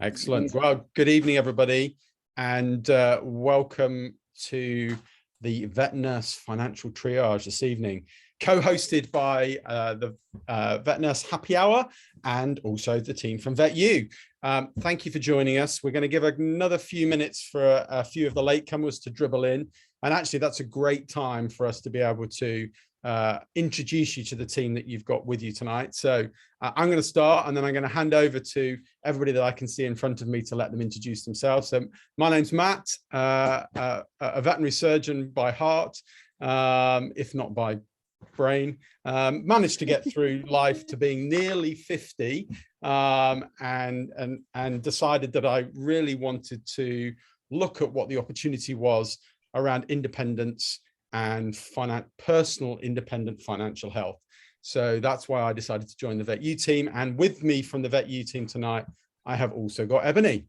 Excellent. Well, good evening, everybody, and welcome to the Vet Nurse Financial Triage this evening, co-hosted by the Vet Nurse Happy Hour and also the team from VetU. Thank you for joining us. We're going to give another few minutes for a few of the latecomers to dribble in, and actually that's a great time for us to be able to introduce you to the team that you've got with you tonight. So I'm going to start, and then I'm going to hand over to everybody that I can see in front of me to let them introduce themselves. So my name's Matt, a veterinary surgeon by heart, if not by brain. Managed to get through life to being nearly 50, and decided that I really wanted to look at what the opportunity was around independence and personal independent financial health. So that's why I decided to join the VetU team. And with me from the VetU team tonight, I have also got Ebony.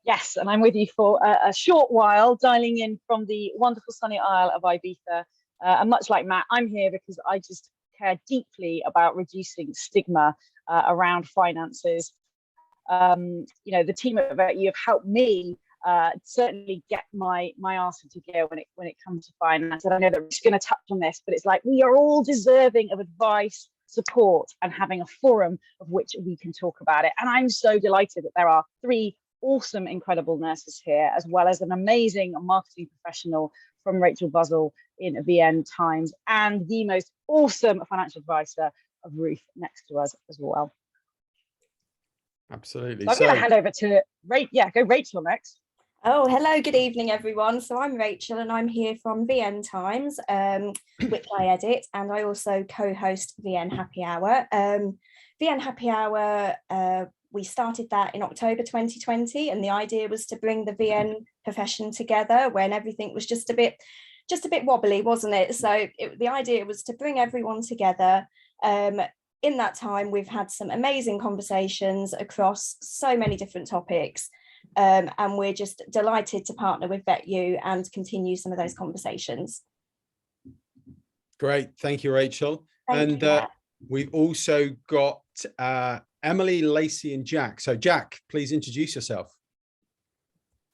Yes, and I'm with you for a short while, dialing in from the wonderful sunny Isle of Ibiza. And much like Matt, I'm here because I just care deeply about reducing stigma around finances. The team at VetU have helped me certainly get my arse into gear when it comes to finance. And I know that we're just going to touch on this, but it's like we are all deserving of advice, support, and having a forum of which we can talk about it. And I'm so delighted that there are three awesome, incredible nurses here, as well as an amazing marketing professional from Rachel Buzzell in VN Times, and the most awesome financial advisor of Ruth next to us as well. Absolutely. So I'm going to hand over to Rachel next. Oh, hello, good evening, everyone. So I'm Rachel, and I'm here from VN Times, which I edit, and I also co-host VN Happy Hour. VN Happy Hour, we started that in October 2020, and the idea was to bring the VN profession together when everything was just a bit wobbly, wasn't it? So the idea was to bring everyone together. In that time, we've had some amazing conversations across so many different topics. And we're just delighted to partner with VetU and continue some of those conversations. Great, thank you, Rachel. And we've also got Emily, Lacey, and Jack. So Jack, please introduce yourself.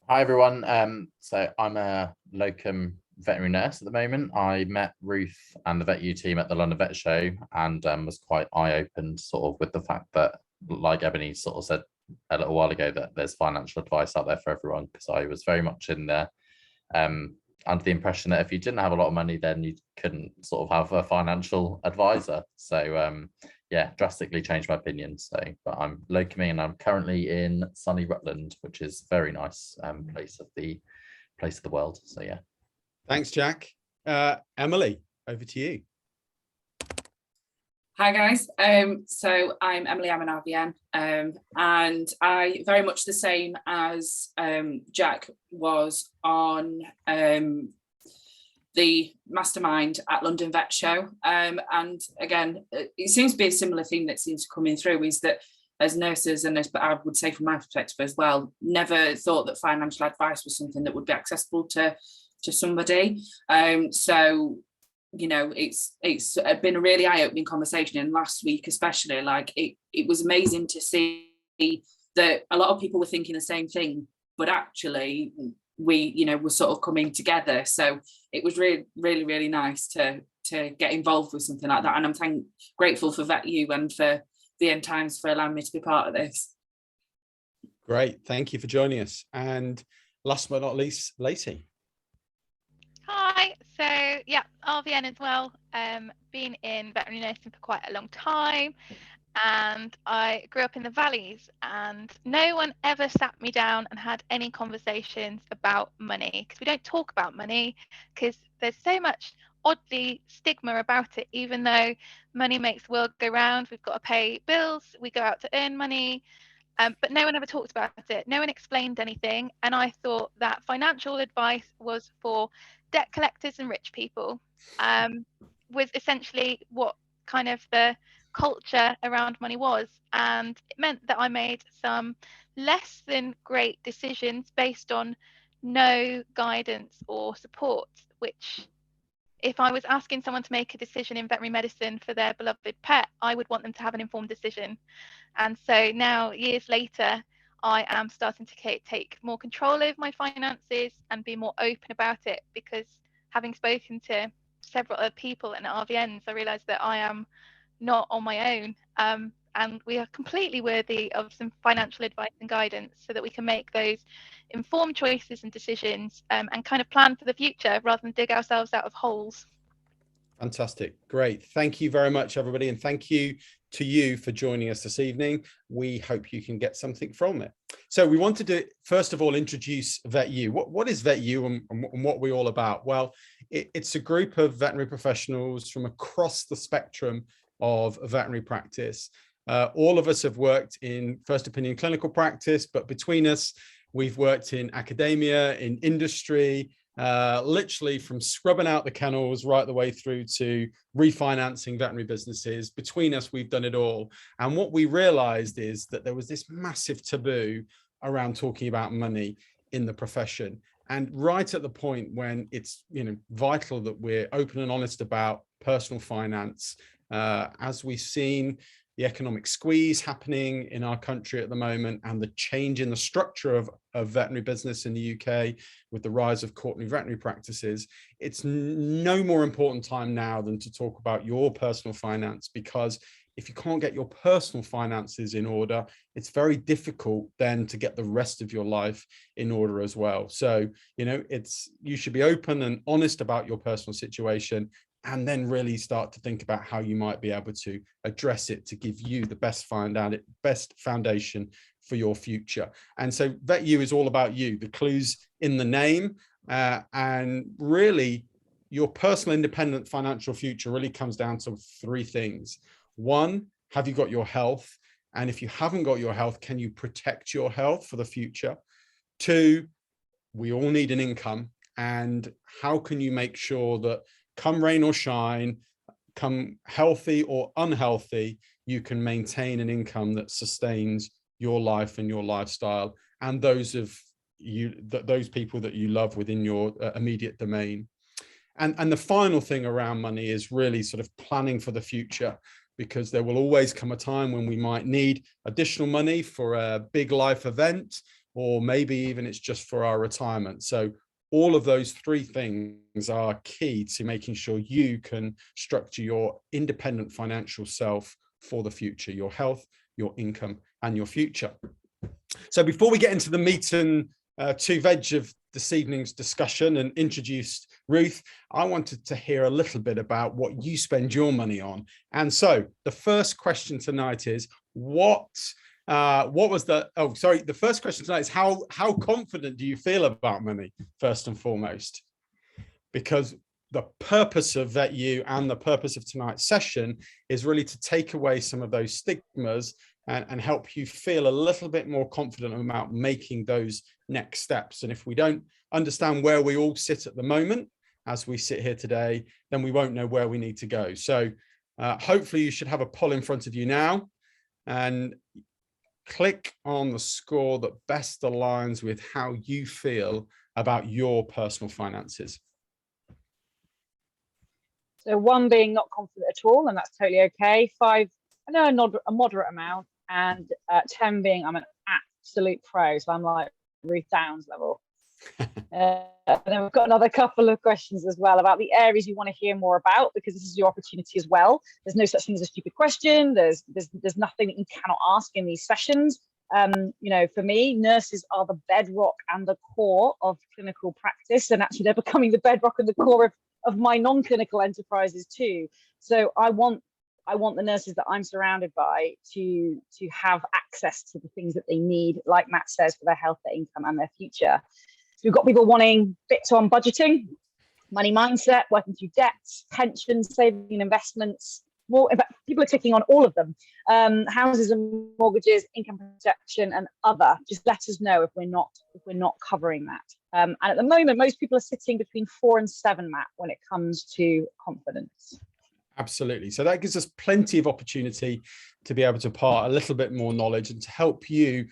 Hi everyone. So I'm a locum veterinary nurse at the moment. I met Ruth and the VetU team at the London Vet Show, and was quite eye-opened sort of with the fact that, like Ebony sort of said a little while ago, that there's financial advice out there for everyone, because I was very much in there under the impression that if you didn't have a lot of money, then you couldn't sort of have a financial advisor. So yeah, drastically changed my opinion. So, but I'm locuming, and I'm currently in sunny Rutland, which is very nice place of the world. So yeah. Thanks, Jack. Emily, over to you. Hi guys, so I'm Emily, I'm an RVN, and I very much the same as Jack was on the mastermind at London Vet Show, and again it seems to be a similar theme that seems to come in through, is that as nurses, and but I would say from my perspective as well, never thought that financial advice was something that would be accessible to somebody. So it's been a really eye-opening conversation, and last week especially, like it was amazing to see that a lot of people were thinking the same thing, but actually we were sort of coming together. So it was really, really, really nice to get involved with something like that, and I'm grateful for VetU and for VN Times for allowing me to be part of this. Great, thank you for joining us. And last but not least, Lacey. Hi, so yeah, RVN as well. Been in veterinary nursing for quite a long time, and I grew up in the valleys, and no one ever sat me down and had any conversations about money, because we don't talk about money, because there's so much oddly stigma about it. Even though money makes the world go round, we've got to pay bills, we go out to earn money, but no one ever talked about it. No one explained anything, and I thought that financial advice was for debt collectors and rich people, was essentially what kind of the culture around money was. And it meant that I made some less than great decisions based on no guidance or support, which if I was asking someone to make a decision in veterinary medicine for their beloved pet, I would want them to have an informed decision. And so now, years later, I am starting to take more control over my finances and be more open about it, because having spoken to several other people in RVNs, I realised that I am not on my own. And we are completely worthy of some financial advice and guidance so that we can make those informed choices and decisions, and kind of plan for the future rather than dig ourselves out of holes. Fantastic. Great. Thank you very much, everybody. And thank you to you for joining us this evening. We hope you can get something from it. So we wanted to, first of all, introduce VetU. What is VetU and what we're all about? Well, it's a group of veterinary professionals from across the spectrum of veterinary practice. All of us have worked in first opinion clinical practice, but between us, we've worked in academia, in industry, literally from scrubbing out the kennels right the way through to refinancing veterinary businesses. Between us, we've done it all. And what we realized is that there was this massive taboo around talking about money in the profession. And right at the point when it's vital that we're open and honest about personal finance, as we've seen the economic squeeze happening in our country at the moment and the change in the structure of veterinary business in the UK with the rise of courtney veterinary practices, it's no more important time now than to talk about your personal finance, because if you can't get your personal finances in order, it's very difficult then to get the rest of your life in order as well. So, you should be open and honest about your personal situation, and then really start to think about how you might be able to address it to give you the best foundation for your future. And so VetU is all about you. The clue's in the name, and really your personal independent financial future really comes down to three things. One, have you got your health? And if you haven't got your health, can you protect your health for the future? Two, we all need an income. And how can you make sure that come rain or shine, come healthy or unhealthy, you can maintain an income that sustains your life and your lifestyle and those of you, those people that you love within your immediate domain. And the final thing around money is really sort of planning for the future, because there will always come a time when we might need additional money for a big life event, or maybe even it's just for our retirement. So all of those three things are key to making sure you can structure your independent financial self for the future, your health, your income, and your future. So before we get into the meat and two veg of this evening's discussion and introduce Ruth, I wanted to hear a little bit about what you spend your money on. And so the first question tonight is, the first question tonight is how confident do you feel about money, first and foremost? Because the purpose of VetU and the purpose of tonight's session is really to take away some of those stigmas and help you feel a little bit more confident about making those next steps. And if we don't understand where we all sit at the moment, as we sit here today, then we won't know where we need to go. So hopefully you should have a poll in front of you now, and click on the score that best aligns with how you feel about your personal finances. So 1 being not confident at all, and that's totally okay. 5, I know a moderate amount, and 10 being I'm an absolute pro. So I'm like Ruth Downs level. And then we've got another couple of questions as well about the areas you want to hear more about, because this is your opportunity as well. There's no such thing as a stupid question. There's nothing that you cannot ask in these sessions. For me, nurses are the bedrock and the core of clinical practice, and actually they're becoming the bedrock and the core of my non-clinical enterprises too. So I want the nurses that I'm surrounded by to have access to the things that they need, like Matt says, for their health, their income, and their future. So we've got people wanting bits on budgeting, money mindset, working through debts, pensions, saving and investments. More, in fact, people are ticking on all of them. Houses and mortgages, income protection, and other. Just let us know if we're not covering that. And at the moment, most people are sitting between 4 and 7, Matt, when it comes to confidence. Absolutely. So that gives us plenty of opportunity to be able to impart a little bit more knowledge and to help you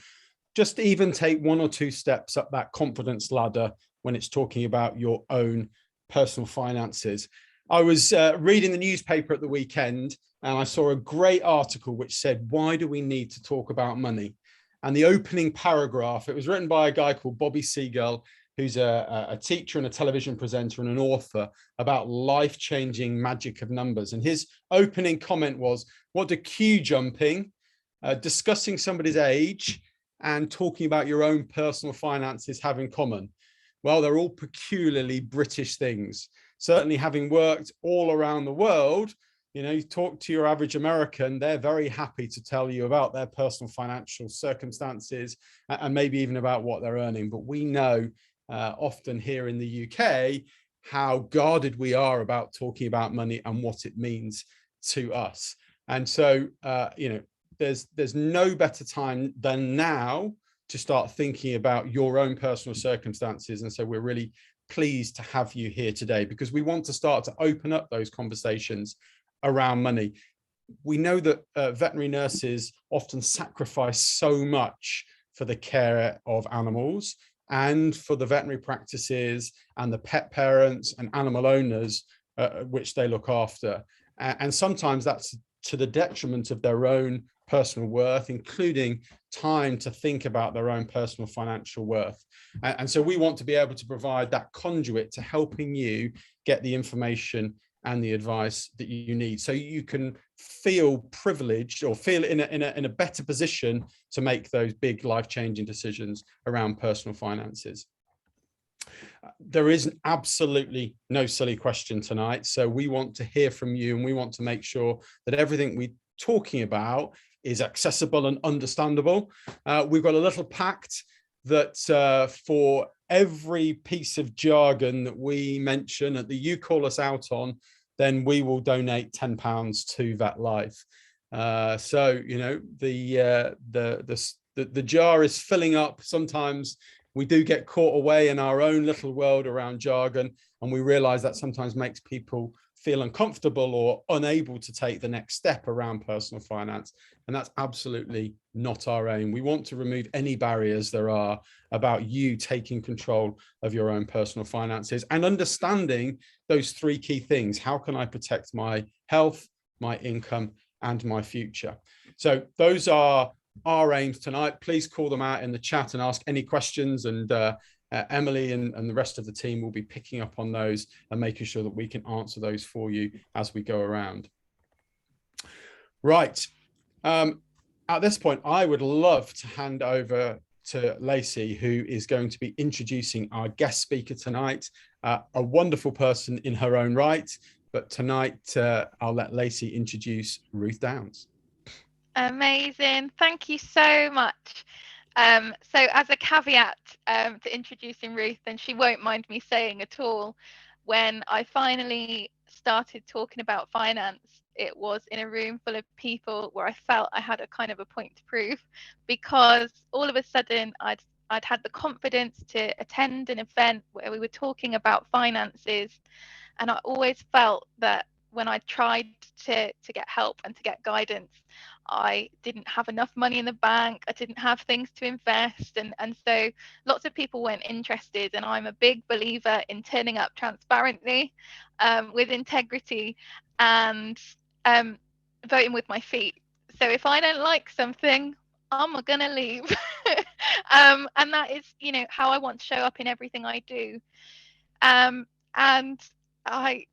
just even take 1 or 2 steps up that confidence ladder when it's talking about your own personal finances. I was reading the newspaper at the weekend, and I saw a great article which said, why do we need to talk about money? And the opening paragraph, it was written by a guy called Bobby Seagull, who's a teacher and a television presenter and an author, about life-changing magic of numbers. And his opening comment was, what do queue jumping, discussing somebody's age, and talking about your own personal finances have in common? Well, they're all peculiarly British things. Certainly, having worked all around the world, you talk to your average American, they're very happy to tell you about their personal financial circumstances and maybe even about what they're earning. But we know often here in the UK how guarded we are about talking about money and what it means to us. And so, there's no better time than now to start thinking about your own personal circumstances. And so we're really pleased to have you here today, because we want to start to open up those conversations around money. We know that veterinary nurses often sacrifice so much for the care of animals and for the veterinary practices and the pet parents and animal owners which they look after. And sometimes that's to the detriment of their own personal worth, including time to think about their own personal financial worth. And so we want to be able to provide that conduit to helping you get the information and the advice that you need, so you can feel privileged or feel in a better position to make those big life-changing decisions around personal finances. There is absolutely no silly question tonight, so we want to hear from you, and we want to make sure that everything we're talking about is accessible and understandable. We've got a little pact that for every piece of jargon that we mention that you call us out on, then we will donate £10 to Vet Life. So the jar is filling up. Sometimes we do get caught away in our own little world around jargon, and we realize that sometimes makes people feel uncomfortable or unable to take the next step around personal finance. And that's absolutely not our aim. We want to remove any barriers there are about you taking control of your own personal finances and understanding those three key things. How can I protect my health, my income, and my future? So those are our aims tonight. Please call them out in the chat and ask any questions, and Emily and the rest of the team will be picking up on those and making sure that we can answer those for you as we go around. Right. At this point, I would love to hand over to Lacey, who is going to be introducing our guest speaker tonight, a wonderful person in her own right. But tonight, I'll let Lacey introduce Ruth Downs. Amazing. Thank you so much. So as a caveat to introducing Ruth, and she won't mind me saying at all, when I finally started talking about finance, it was in a room full of people where I felt I had a kind of a point to prove, because all of a sudden I'd had the confidence to attend an event where we were talking about finances, and I always felt that when I tried to get help and to get guidance, I didn't have enough money in the bank. I didn't have things to invest. And so lots of people weren't interested. And I'm a big believer in turning up transparently, with integrity, and voting with my feet. So if I don't like something, I'm going to leave. And that is, how I want to show up in everything I do. And I,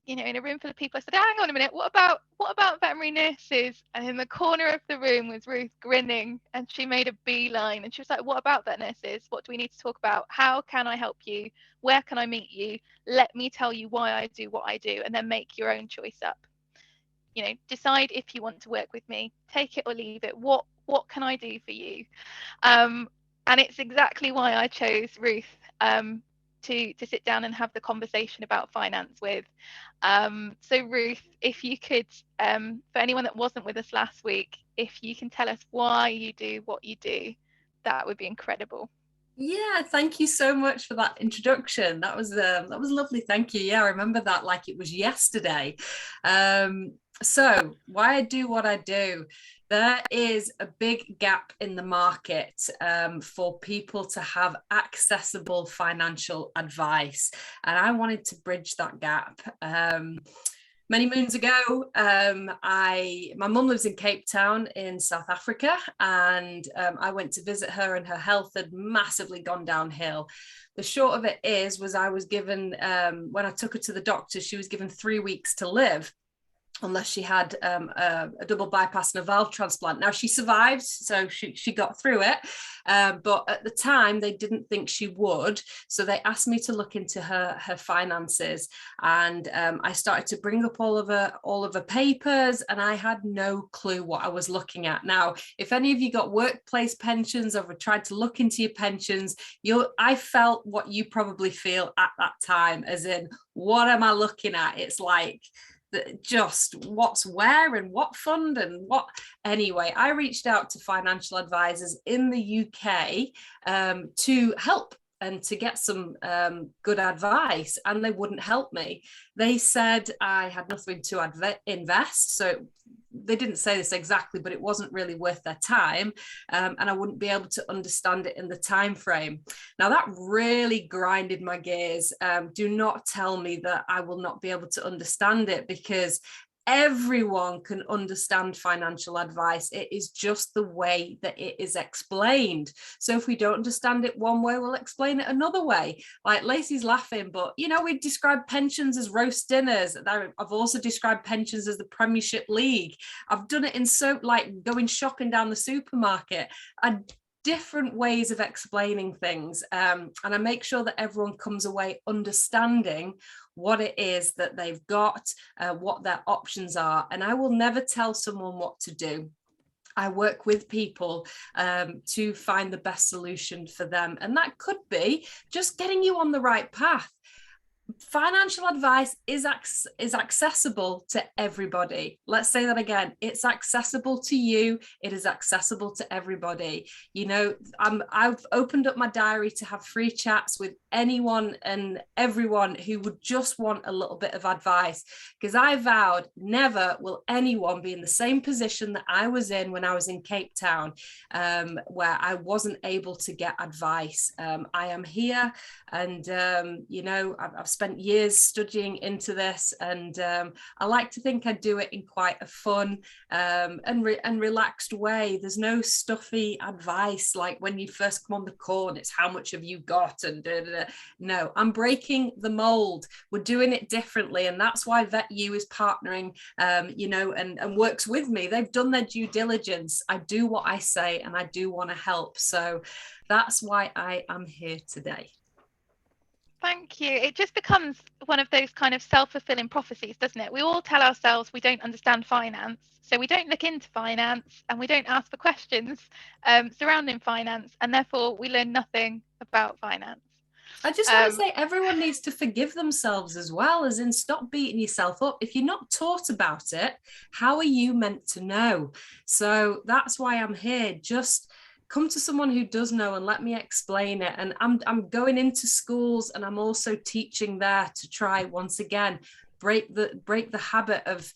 in a room full of people, I said, hang on a minute, what about veterinary nurses? And in the corner of the room was Ruth grinning, and she made a beeline, and she was like, what about vet nurses? What do we need to talk about? How can I help you? Where can I meet you? Let me tell you why I do what I do, and then make your own choice up. Decide if you want to work with me, take it or leave it. What can I do for you? And it's exactly why I chose Ruth to sit down and have the conversation about finance with. So Ruth, if you could, for anyone that wasn't with us last week, if you can tell us why you do what you do, that would be incredible. Yeah, thank you so much for that introduction. That was lovely. Thank you. Yeah, I remember that like it was yesterday. So why I do what I do, there is a big gap in the market for people to have accessible financial advice. And I wanted to bridge that gap. Many moons ago, my mum lives in Cape Town in South Africa, and I went to visit her, and her health had massively gone downhill. The short of it was I was given, when I took her to the doctor, she was given 3 weeks to live, unless she had a double bypass and a valve transplant. Now, she survived, so she got through it. But at the time, they didn't think she would. So they asked me to look into her finances. And I started to bring up all of her papers, and I had no clue what I was looking at. Now, if any of you got workplace pensions or tried to look into your pensions, I felt what you probably feel at that time, as in, what am I looking at? It's like, just what's where and what fund and what. Anyway, I reached out to financial advisors in the UK to help and to get some good advice, and they wouldn't help me. They said I had nothing to invest, so they didn't say this exactly, but it wasn't really worth their time, and I wouldn't be able to understand it in the time frame. Now, that really grinded my gears. Do not tell me that I will not be able to understand it, because everyone can understand financial advice. It is just the way that it is explained. So if we don't understand it one way, we'll explain it another way. Like, Lacey's laughing, but we describe pensions as roast dinners. I've also described pensions as the Premiership League. I've done it in like going shopping down the supermarket. Different ways of explaining things, and I make sure that everyone comes away understanding what it is that they've got, what their options are. And I will never tell someone what to do. I work with people to find the best solution for them, and that could be just getting you on the right path. Financial advice is accessible to everybody. Let's say that again. It's accessible to you. It is accessible to everybody. I've opened up my diary to have free chats with anyone and everyone who would just want a little bit of advice, because I vowed never will anyone be in the same position that I was in when I was in Cape Town, where I wasn't able to get advice. I am here, and I've spent years studying into this, and I like to think I do it in quite a fun and relaxed way. There's no stuffy advice like when you first come on the call and it's how much have you got and da, da, da. No, I'm breaking the mold. We're doing it differently, and that's why VetU is partnering and works with me. They've done their due diligence. I do what I say, and I do want to help. So that's why I am here today. Thank you. It just becomes one of those kind of self-fulfilling prophecies, doesn't it? We all tell ourselves we don't understand finance, so we don't look into finance, and we don't ask for questions surrounding finance, and therefore we learn nothing about finance. I just want to say everyone needs to forgive themselves as well, as in stop beating yourself up. If you're not taught about it, how are you meant to know? So that's why I'm here. Just come to someone who does know and let me explain it. And I'm going into schools, and I'm also teaching there to try once again break the habit of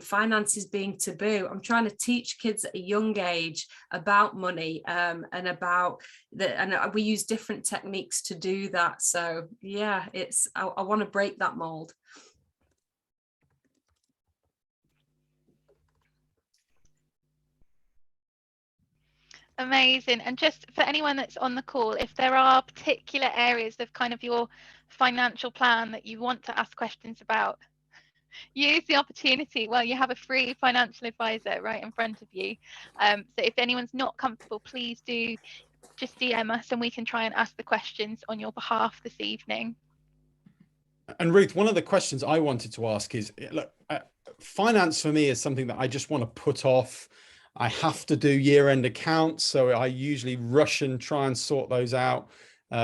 finances being taboo. I'm trying to teach kids at a young age about money, and about and we use different techniques to do that. So yeah, I want to break that mold. Amazing. And just for anyone that's on the call, if there are particular areas of kind of your financial plan that you want to ask questions about, use the opportunity. Well, you have a free financial advisor right in front of you. So if anyone's not comfortable, please do just DM us, and we can try and ask the questions on your behalf this evening. And Ruth, one of the questions I wanted to ask is, look, finance for me is something that I just want to put off. I have to do year-end accounts, so I usually rush and try and sort those out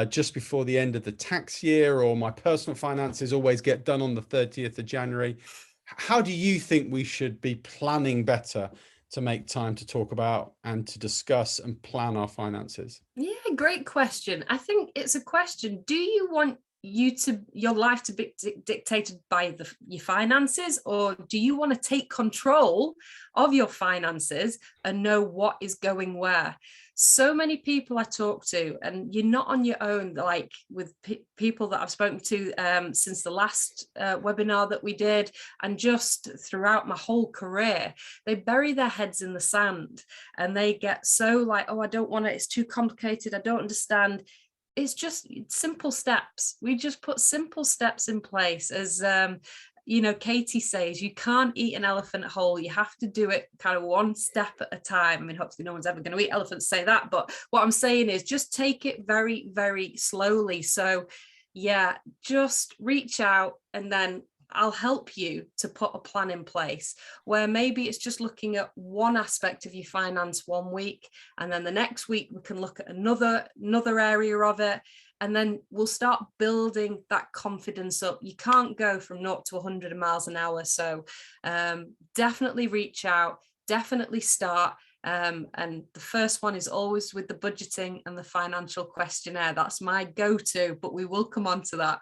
just before the end of the tax year, or my personal finances always get done on the 30th of January. How do you think we should be planning better to make time to talk about and to discuss and plan our finances? Yeah, great question. I think it's a question. Do you want your life to be dictated by your finances, or do you want to take control of your finances and know what is going where? So many people I talk to, and you're not on your own, like with people that I've spoken to since the last webinar that we did, and just throughout my whole career, they bury their heads in the sand and they get so like, oh, I don't want it, it's too complicated, I don't understand. It's just simple steps. We just put simple steps in place. As Katie says, you can't eat an elephant whole. You have to do it kind of one step at a time. I mean, hopefully no one's ever going to eat elephants, say that. But what I'm saying is just take it very, very slowly. So yeah, just reach out, and then I'll help you to put a plan in place where maybe it's just looking at one aspect of your finance one week, and then the next week we can look at another area of it, and then we'll start building that confidence up. You can't go from 0 to 100 miles an hour. So definitely reach out, definitely start. And the first one is always with the budgeting and the financial questionnaire. That's my go-to, but we will come on to that.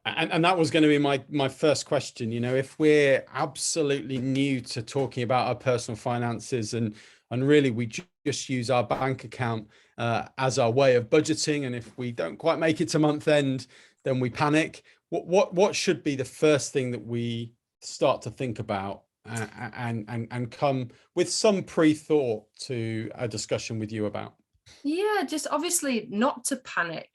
And that was going to be my first question. If we're absolutely new to talking about our personal finances, and really we just use our bank account as our way of budgeting, and if we don't quite make it to month end, then we panic. What should be the first thing that we start to think about and come with some pre-thought to a discussion with you about? Yeah, just obviously not to panic.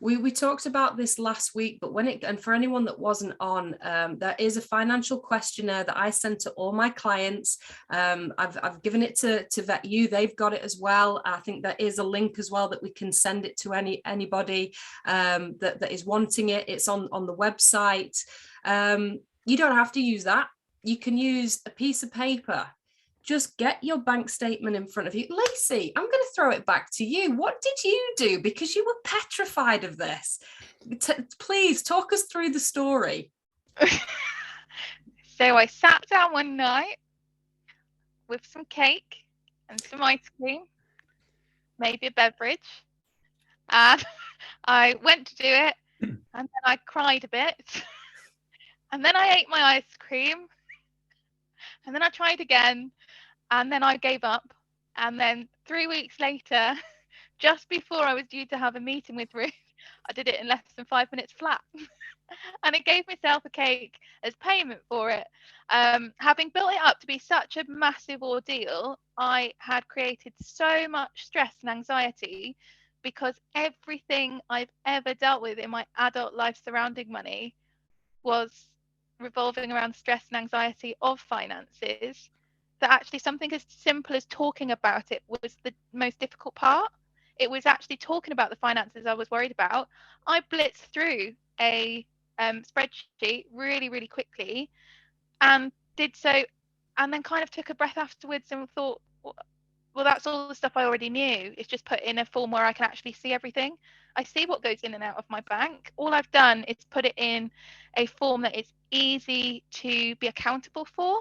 We talked about this last week, but and for anyone that wasn't on, there is a financial questionnaire that I send to all my clients. I've given it to VetU. They've got it as well. I think there is a link as well that we can send it to anybody that is wanting it. It's on the website. You don't have to use that. You can use a piece of paper. Just get your bank statement in front of you. Lacey, I'm going to throw it back to you. What did you do? Because you were petrified of this. Please talk us through the story. So I sat down one night with some cake and some ice cream, maybe a beverage, and I went to do it, and then I cried a bit, and then I ate my ice cream, and then I tried again, and then I gave up. And then 3 weeks later, just before I was due to have a meeting with Ruth, I did it in less than 5 minutes flat. And it gave myself a cake as payment for it. Having built it up to be such a massive ordeal, I had created so much stress and anxiety because everything I've ever dealt with in my adult life surrounding money was revolving around stress and anxiety of finances, that actually something as simple as talking about it was the most difficult part. It was actually talking about the finances I was worried about. I blitzed through a spreadsheet really, really quickly and did so, and then kind of took a breath afterwards and thought, well, that's all the stuff I already knew. It's just put in a form where I can actually see everything. I see what goes in and out of my bank. All I've done is put it in a form that is easy to be accountable for,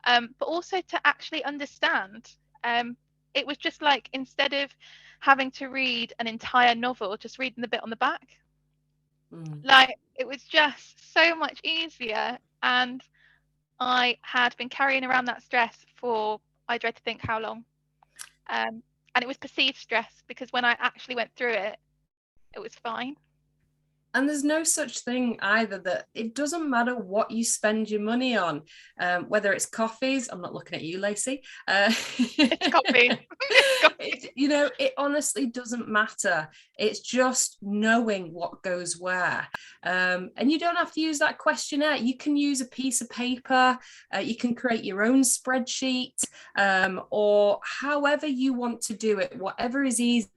but also to actually understand. It was just like, instead of having to read an entire novel, just reading the bit on the back. Like, it was just so much easier. And I had been carrying around that stress for, I dread to think how long. And it was perceived stress, because when I actually went through it, it was fine. And there's no such thing either, that it doesn't matter what you spend your money on, whether it's coffees. I'm not looking at you, Lacey. It's coffee. It honestly doesn't matter. It's just knowing what goes where. And you don't have to use that questionnaire. You can use a piece of paper. You can create your own spreadsheet, or however you want to do it, whatever is easy.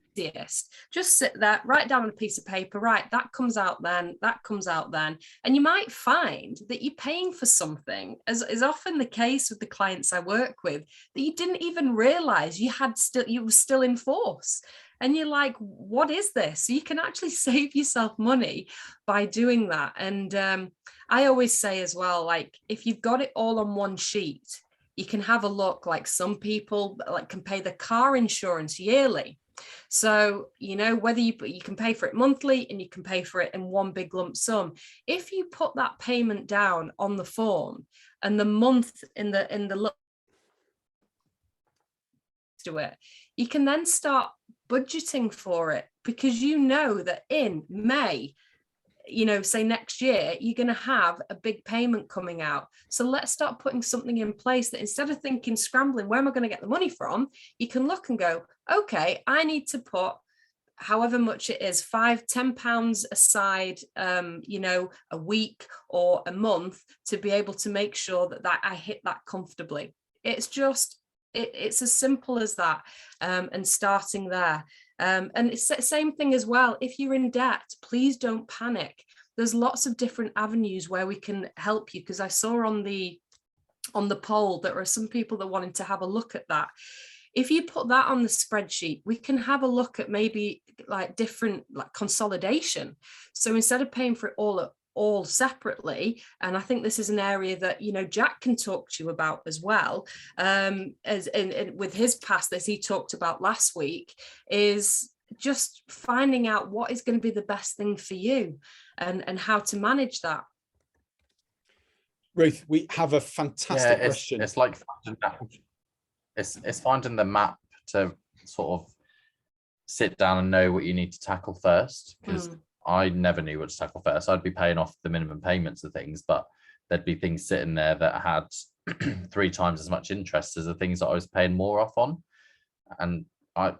Just sit there, write down on a piece of paper, right, that comes out then, that comes out then. And you might find that you're paying for something, as is often the case with the clients I work with, that you didn't even realize you were still in force. And you're like, what is this? So you can actually save yourself money by doing that. And I always say as well, like, if you've got it all on one sheet, you can have a look. Like, some people can pay their car insurance yearly. So, you know, whether you can pay for it monthly and you can pay for it in one big lump sum. If you put that payment down on the form and the month in the to it, you can then start budgeting for it, because you know that in May, you know, say next year, you're going to have a big payment coming out. So let's start putting something in place that instead of thinking, scrambling, where am I going to get the money from? You can look and go, okay, I need to put however much it is, £5-10 aside, you know, a week or a month, to be able to make sure that I hit that comfortably. It's just, it's as simple as that, and starting there. And it's the same thing as well. If you're in debt, please don't panic. There's lots of different avenues where we can help you, because I saw on the poll that there are some people that wanted to have a look at that. If you put that on the spreadsheet, we can have a look at maybe like different, like consolidation. So instead of paying for it all separately, and I think this is an area that, you know, Jack can talk to you about as well, as in with his past, as he talked about last week, is just finding out what is going to be the best thing for you and how to manage that. Ruth, we have a fantastic question. It's like it's finding the map to sort of sit down and know what you need to tackle first, because I never knew what to tackle first. I'd be paying off the minimum payments of things, but there'd be things sitting there that had 3 times as much interest as the things that I was paying more off on. And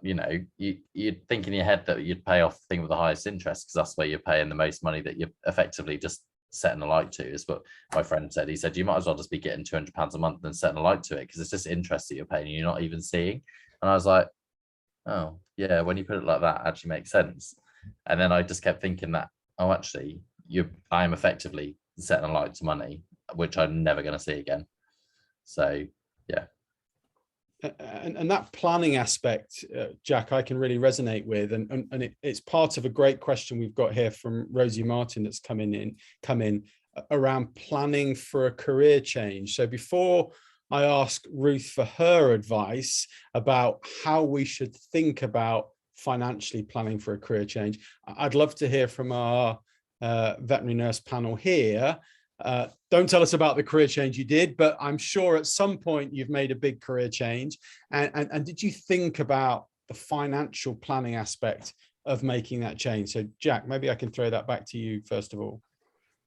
you'd think in your head that you'd pay off the thing with the highest interest, because that's where you're paying the most money, that you're effectively just setting a light to, is what my friend said. He said, you might as well just be getting £200 a month and setting a light to it, because it's just interest that you're paying and you're not even seeing. And I was like, oh yeah, when you put it like that, it actually makes sense. And then I just kept thinking that, oh, actually, I am effectively setting a light to money, which I'm never going to see again. So yeah. And that planning aspect, Jack, I can really resonate with, and it's part of a great question we've got here from Rosie Martin that's come in around planning for a career change. So before I ask Ruth for her advice about how we should think about financially planning for a career change, I'd love to hear from our veterinary nurse panel here. Don't tell us about the career change you did, but I'm sure at some point you've made a big career change. And did you think about the financial planning aspect of making that change? So Jack, maybe I can throw that back to you first of all.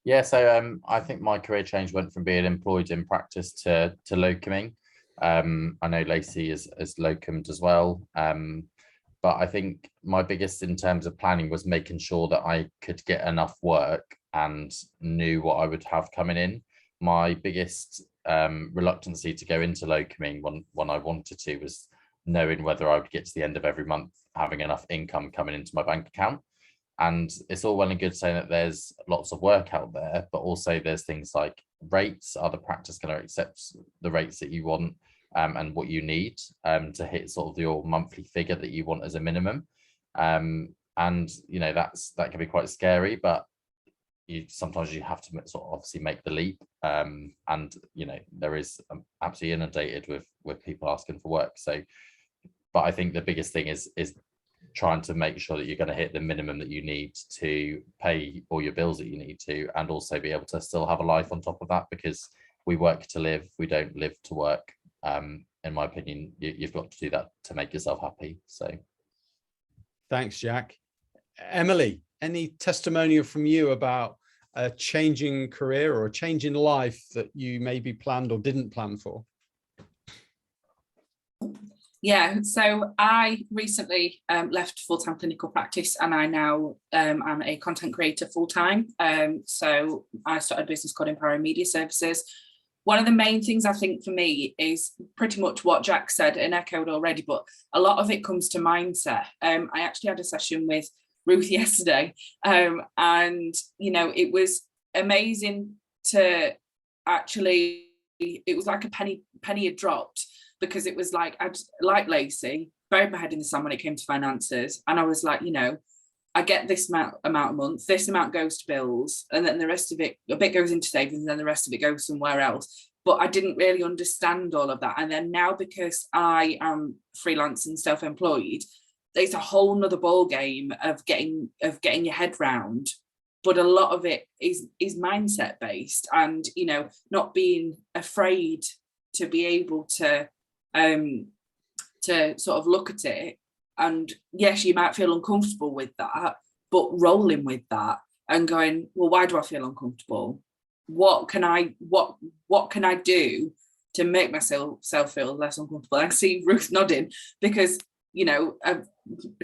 Yeah, so I think my career change went from being employed in practice to locuming. I know Lacey is locumed as well. But I think my biggest in terms of planning was making sure that I could get enough work and knew what I would have coming in. My biggest reluctancy to go into locuming when I wanted to was knowing whether I would get to the end of every month having enough income coming into my bank account. And it's all well and good saying that there's lots of work out there, but also there's things like rates. Are the practice going to accept the rates that you want and what you need to hit sort of your monthly figure that you want as a minimum? And you know, that can be quite scary, but sometimes you have to sort of obviously make the leap. And you know, there is absolutely inundated with people asking for work. So, but I think the biggest thing is trying to make sure that you're going to hit the minimum that you need to pay all your bills that you need to, and also be able to still have a life on top of that, because we work to live, we don't live to work. In my opinion, you've got to do that to make yourself happy. So thanks, Jack. Emily, any testimonial from you about a changing career or a change in life that you maybe planned or didn't plan for? Yeah, so I recently left full-time clinical practice, and I now am a content creator full-time. So I started a business called Empowering Media Services. One of the main things I think for me is pretty much what Jack said and echoed already, but a lot of it comes to mindset. I actually had a session with Ruth yesterday, and you know, it was amazing to actually, it was like a penny had dropped, because it was like, I'd, like Lacey, buried my head in the sand when it came to finances. And I was like, you know, I get this amount a month, this amount goes to bills, and then the rest of it, a bit goes into savings, and then the rest of it goes somewhere else. But I didn't really understand all of that. And then now, because I am freelance and self-employed, it's a whole nother ball game of getting your head round. But a lot of it is mindset based, and not being afraid to be able to sort of look at it. And yes, you might feel uncomfortable with that, but rolling with that and going, well, why do I feel uncomfortable? What can I do to make myself feel less uncomfortable? I see Ruth nodding, because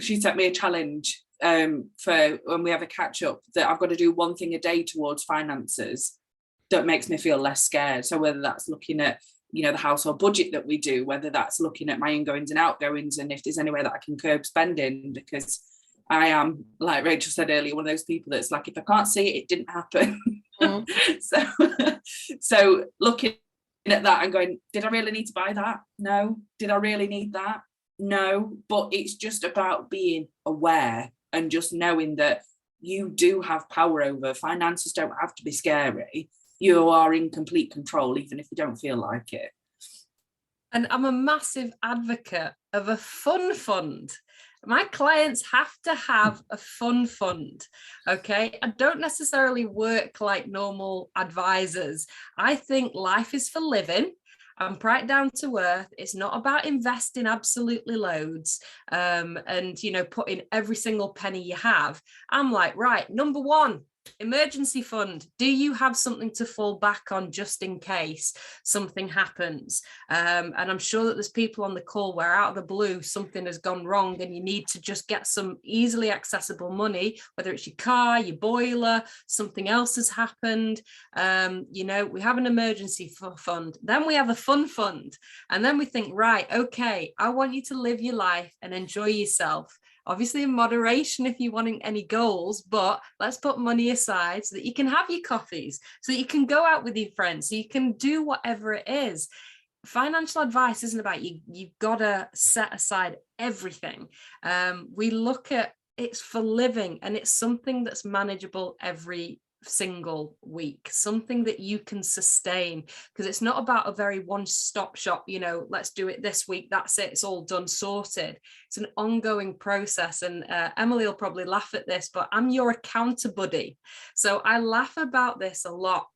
she set me a challenge for when we have a catch up, that I've got to do one thing a day towards finances that makes me feel less scared. So whether that's looking at the household budget that we do, whether that's looking at my ingoings and outgoings, and if there's any way that I can curb spending, because I am, like Rachel said earlier, one of those people that's like, if I can't see it, it didn't happen. So looking at that and going, did I really need to buy that? No. Did I really need that? No. But it's just about being aware and just knowing that you do have power over finances. Don't have to be scary. You are in complete control, even if you don't feel like it. And I'm a massive advocate of a fun fund. My clients have to have a fun fund, okay? I don't necessarily work like normal advisors. I think life is for living. I'm right down to earth. It's not about investing absolutely loads and, putting every single penny you have. I'm like, right, number one, emergency fund. Do you have something to fall back on just in case something happens? And I'm sure that there's people on the call where out of the blue something has gone wrong and you need to just get some easily accessible money, whether it's your car, your boiler, something else has happened. We have an emergency fund, then we have a fun fund, and then we think, right, okay, I want you to live your life and enjoy yourself. Obviously in moderation if you're wanting any goals, but let's put money aside so that you can have your coffees, so that you can go out with your friends, so you can do whatever it is. Financial advice isn't about you've got to set aside everything. We look at it's for living, and it's something that's manageable every single week, something that you can sustain, because it's not about a very one-stop shop, let's do it this week, that's it, it's all done, sorted. It's an ongoing process. And Emily will probably laugh at this, but I'm your account buddy, so I laugh about this a lot.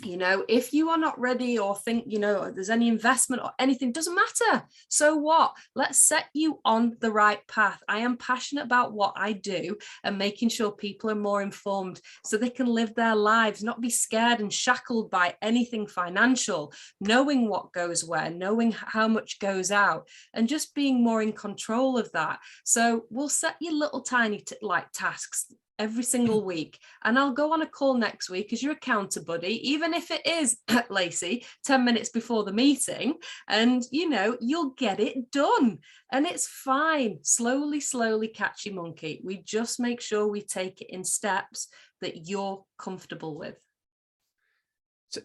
If you are not ready or think, there's any investment or anything, doesn't matter. So what? Let's set you on the right path. I am passionate about what I do and making sure people are more informed so they can live their lives, not be scared and shackled by anything financial, knowing what goes where, knowing how much goes out, and just being more in control of that. So we'll set you little tiny tasks every single week, and I'll go on a call next week as your account buddy, even if it is, Lacey, 10 minutes before the meeting, and you'll get it done, and it's fine. Slowly catch your monkey. We just make sure we take it in steps that you're comfortable with.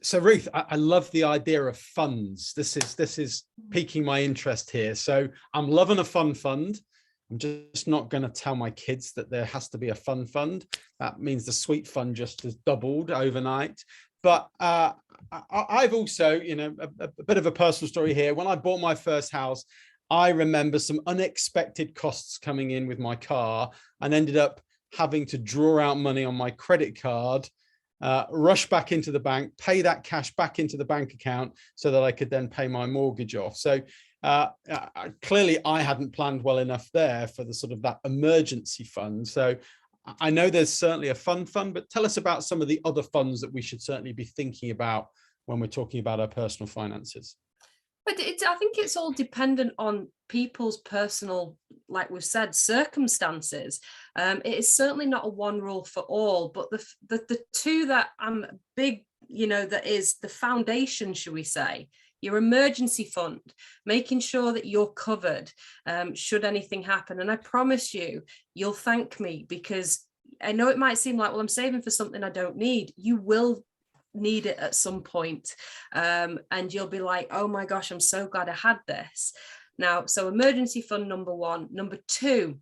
So Ruth, I love the idea of funds. This is piquing my interest here. So I'm loving a fun fund. I'm just not going to tell my kids that there has to be a fun fund. That means the sweet fund just has doubled overnight. But I've also, a bit of a personal story here. When I bought my first house, I remember some unexpected costs coming in with my car, and ended up having to draw out money on my credit card, rush back into the bank, pay that cash back into the bank account so that I could then pay my mortgage off. So clearly I hadn't planned well enough there for the sort of that emergency fund. So I know there's certainly a fun fund, but tell us about some of the other funds that we should certainly be thinking about when we're talking about our personal finances. But I think it's all dependent on people's personal, like we've said, circumstances. It is certainly not a one rule for all, but the two that I'm big, that is the foundation, should we say, your emergency fund, making sure that you're covered should anything happen. And I promise you'll thank me, because I know it might seem like, well, I'm saving for something I don't need. You will need it at some point. And you'll be like, oh my gosh, I'm so glad I had this. Now, so emergency fund, number one. Number two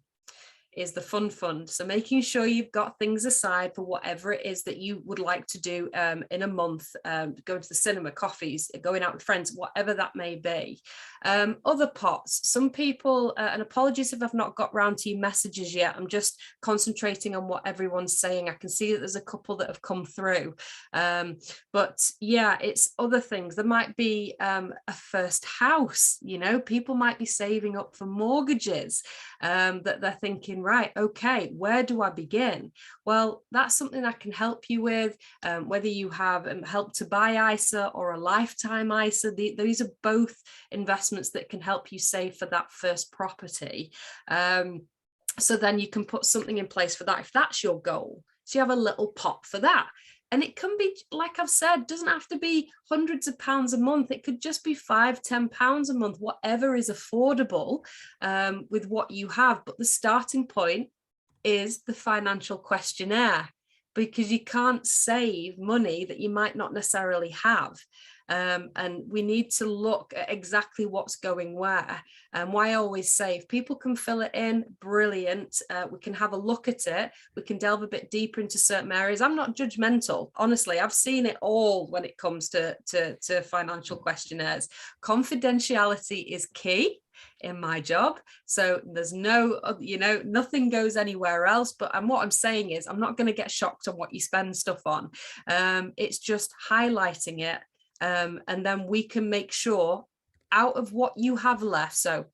is the fun fund. So making sure you've got things aside for whatever it is that you would like to do in a month, going to the cinema, coffees, going out with friends, whatever that may be. Other pots, some people, and apologies if I've not got round to your messages yet, I'm just concentrating on what everyone's saying. I can see that there's a couple that have come through, but yeah, it's other things. There might be a first house, you know, people might be saving up for mortgages, that they're thinking, right, okay, where do I begin? Well, that's something I can help you with, whether you have Help to Buy ISA or a lifetime ISA. These are both investments that can help you save for that first property. So then you can put something in place for that if that's your goal. So you have a little pot for that. And it can be, like I've said, doesn't have to be hundreds of pounds a month. It could just be £5–10 a month, whatever is affordable with what you have. But the starting point is the financial questionnaire, because you can't save money that you might not necessarily have. And we need to look at exactly what's going where. And why I always say, if people can fill it in, brilliant. We can have a look at it. We can delve a bit deeper into certain areas. I'm not judgmental. Honestly, I've seen it all when it comes to financial questionnaires. Confidentiality is key in my job, so there's no, you know, nothing goes anywhere else. But what I'm saying is, I'm not going to get shocked on what you spend stuff on. It's just highlighting it, and then we can make sure out of what you have left. So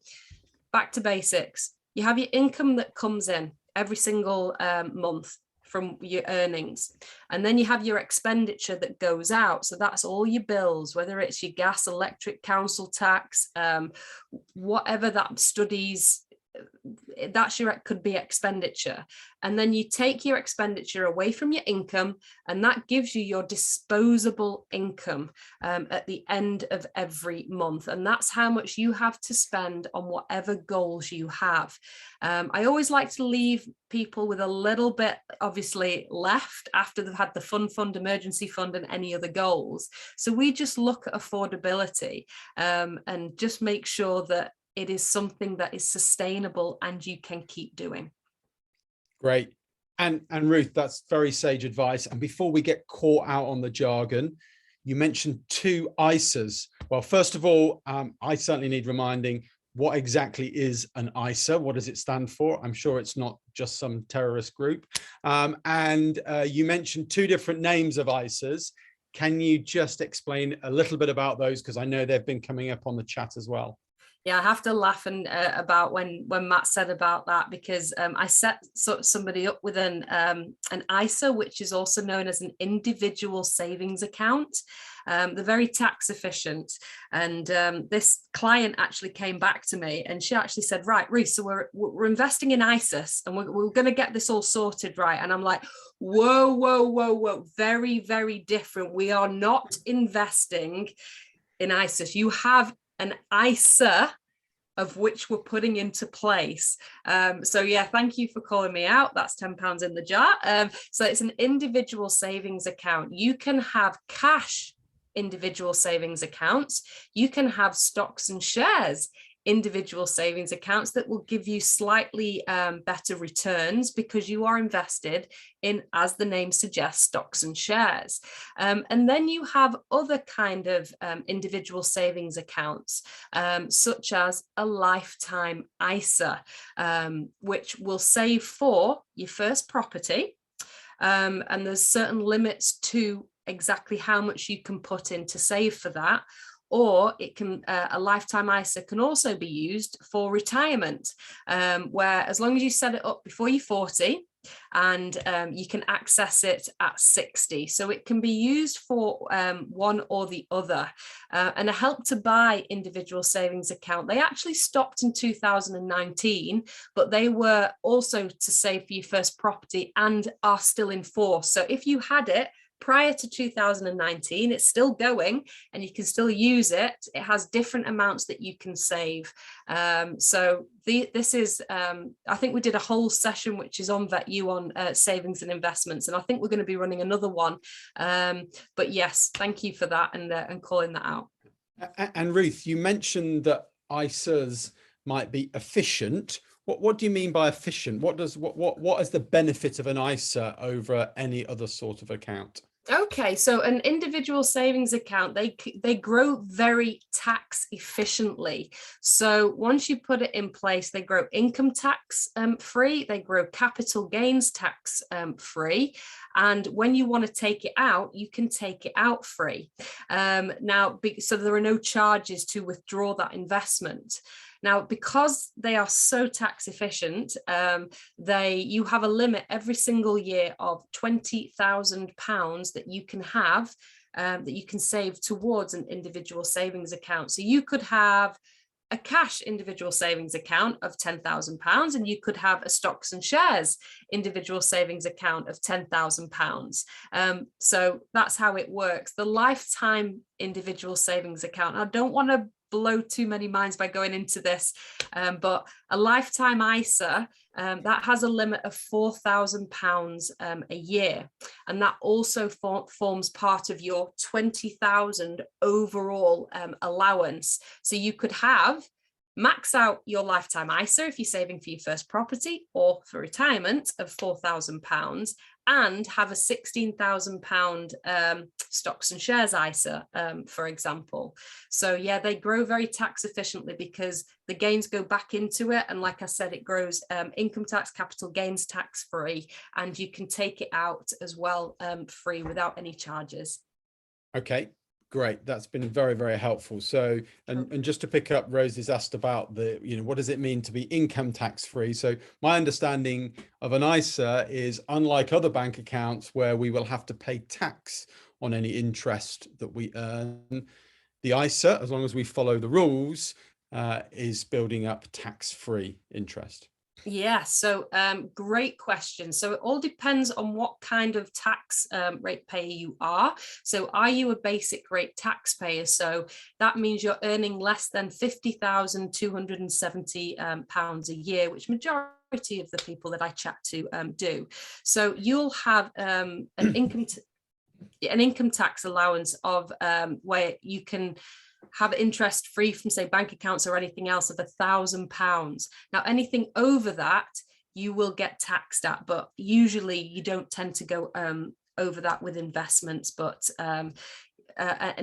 back to basics, you have your income that comes in every single month from your earnings, and then you have your expenditure that goes out. So that's all your bills, whether it's your gas, electric, council tax, whatever that studies, that's your, could be expenditure. And then you take your expenditure away from your income, and that gives you your disposable income at the end of every month. And that's how much you have to spend on whatever goals you have. I always like to leave people with a little bit, obviously, left after they've had the fun fund, emergency fund, and any other goals. So we just look at affordability, and just make sure that it is something that is sustainable and you can keep doing. Great. And Ruth, that's very sage advice. And before we get caught out on the jargon, you mentioned 2 ISAs. Well, first of all, I certainly need reminding, what exactly is an ISA? What does it stand for? I'm sure it's not just some terrorist group. And you mentioned 2 different names of ISAs. Can you just explain a little bit about those? Because I know they've been coming up on the chat as well. Yeah, I have to laugh about when Matt said about that, because I set somebody up with an ISA, which is also known as an individual savings account. They're very tax efficient. And this client actually came back to me, and she actually said, right, Ruth, so we're investing in ISAs, and we're going to get this all sorted, right? And I'm like, whoa, very, very different. We are not investing in ISAs. You have an ISA of which we're putting into place. So yeah, thank you for calling me out. That's £10 in the jar. So it's an individual savings account. You can have cash individual savings accounts. You can have stocks and shares individual savings accounts that will give you slightly better returns, because you are invested in, as the name suggests, stocks and shares. And then you have other kind of individual savings accounts, such as a lifetime ISA, which will save for your first property. And there's certain limits to exactly how much you can put in to save for that. Or it can, a lifetime ISA can also be used for retirement, where as long as you set it up before you're 40, and you can access it at 60. So it can be used for one or the other. And a Help to Buy individual savings account, they actually stopped in 2019, but they were also to save for your first property and are still in force. So if you had it prior to 2019, it's still going and you can still use it. It has different amounts that you can save. So this is, I think we did a whole session which is on VetU on savings and investments, and I think we're going to be running another one. But yes, thank you for that and calling that out. And Ruth, you mentioned that ISAs might be efficient. What do you mean by efficient? What is the benefit of an ISA over any other sort of account? Okay, so an individual savings account, they grow very tax efficiently. So once you put it in place, they grow income tax free, they grow capital gains tax free. And when you want to take it out, you can take it out free. So there are no charges to withdraw that investment. Now, because they are so tax efficient, you have a limit every single year of £20,000 that you can have, that you can save towards an individual savings account. So you could have a cash individual savings account of £10,000, and you could have a stocks and shares individual savings account of £10,000. So that's how it works. The lifetime individual savings account, I don't want to blow too many minds by going into this, but a lifetime ISA that has a limit of £4,000 a year, and that also forms part of your 20,000 overall allowance. So you could max out your lifetime ISA if you're saving for your first property or for retirement of £4,000, and have a £16,000 stocks and shares ISA, for example. So yeah, they grow very tax efficiently because the gains go back into it. And like I said, it grows income tax, capital gains tax free, and you can take it out as well free without any charges. Okay. Great, that's been very, very helpful. So, and just to pick up, Rose has asked about what does it mean to be income tax free? So my understanding of an ISA is, unlike other bank accounts where we will have to pay tax on any interest that we earn, the ISA, as long as we follow the rules, is building up tax-free interest. Yeah, so great question. So it all depends on what kind of tax rate payer you are. So are you a basic rate taxpayer? So that means you're earning less than £50,270 a year, which majority of the people that I chat to do. So you'll have an income tax allowance of where you can have interest free from, say, bank accounts or anything else of £1,000. Now, anything over that, you will get taxed at, but usually you don't tend to go over that with investments. But an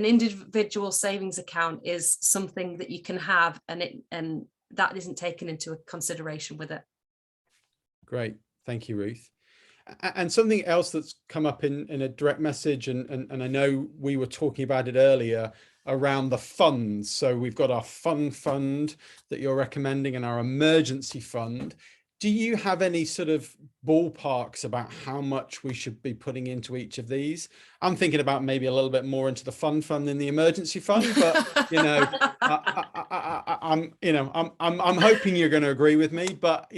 individual savings account is something that you can have, and that isn't taken into consideration with it. Great, thank you, Ruth. And something else that's come up in a direct message, and I know we were talking about it earlier, around the funds. So we've got our fund that you're recommending and our emergency fund. Do you have any sort of ballparks about how much we should be putting into each of these? I'm thinking about maybe a little bit more into the fund than the emergency fund, but I'm hoping you're going to agree with me. But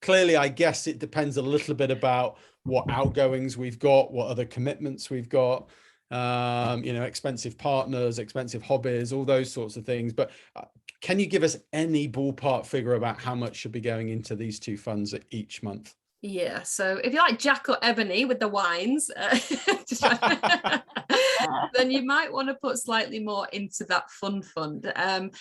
clearly, I guess it depends a little bit about what outgoings we've got, what other commitments we've got, expensive partners, expensive hobbies, all those sorts of things. But can you give us any ballpark figure about how much should be going into these two funds each month? Yeah, so if you like Jack or Ebony with the wines, then you might want to put slightly more into that fund.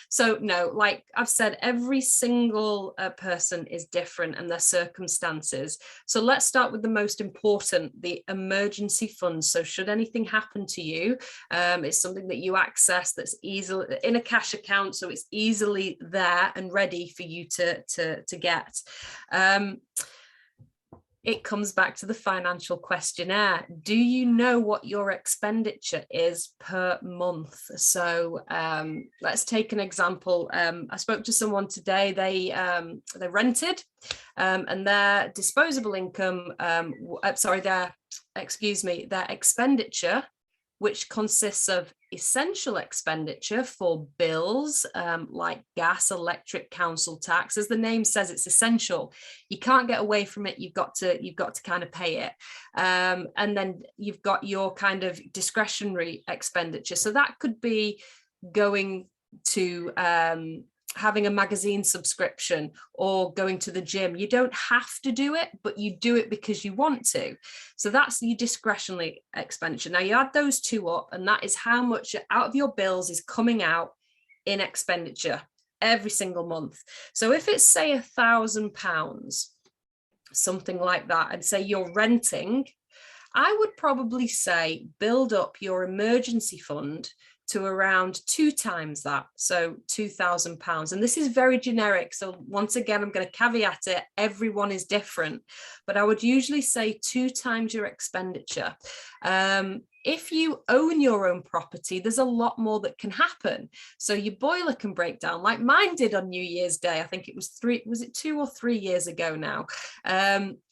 So no, like I've said, every single person is different and their circumstances. So let's start with the most important, the emergency fund. So should anything happen to you, it's something that you access that's easily in a cash account, so it's easily there and ready for you to get. It comes back to the financial questionnaire. Do you know what your expenditure is per month? So let's take an example. I spoke to someone today, they rented and their disposable income, their expenditure, which consists of essential expenditure for bills like gas, electric, council tax. As the name says, it's essential. You can't get away from it. You've got to kind of pay it. And then you've got your kind of discretionary expenditure. So that could be going to having a magazine subscription or going to the gym. You don't have to do it, but you do it because you want to. So that's your discretionary expenditure. Now you add those two up, and that is how much out of your bills is coming out in expenditure. every single month. So if it's, say, £1,000, something like that, and say you're renting, I would probably say build up your emergency fund to around 2 times that, so £2,000. And this is very generic. So once again, I'm going to caveat it, everyone is different, but I would usually say 2 times your expenditure. If you own your own property, there's a lot more that can happen. So your boiler can break down like mine did on New Year's Day. I think it was 2 or 3 years ago now.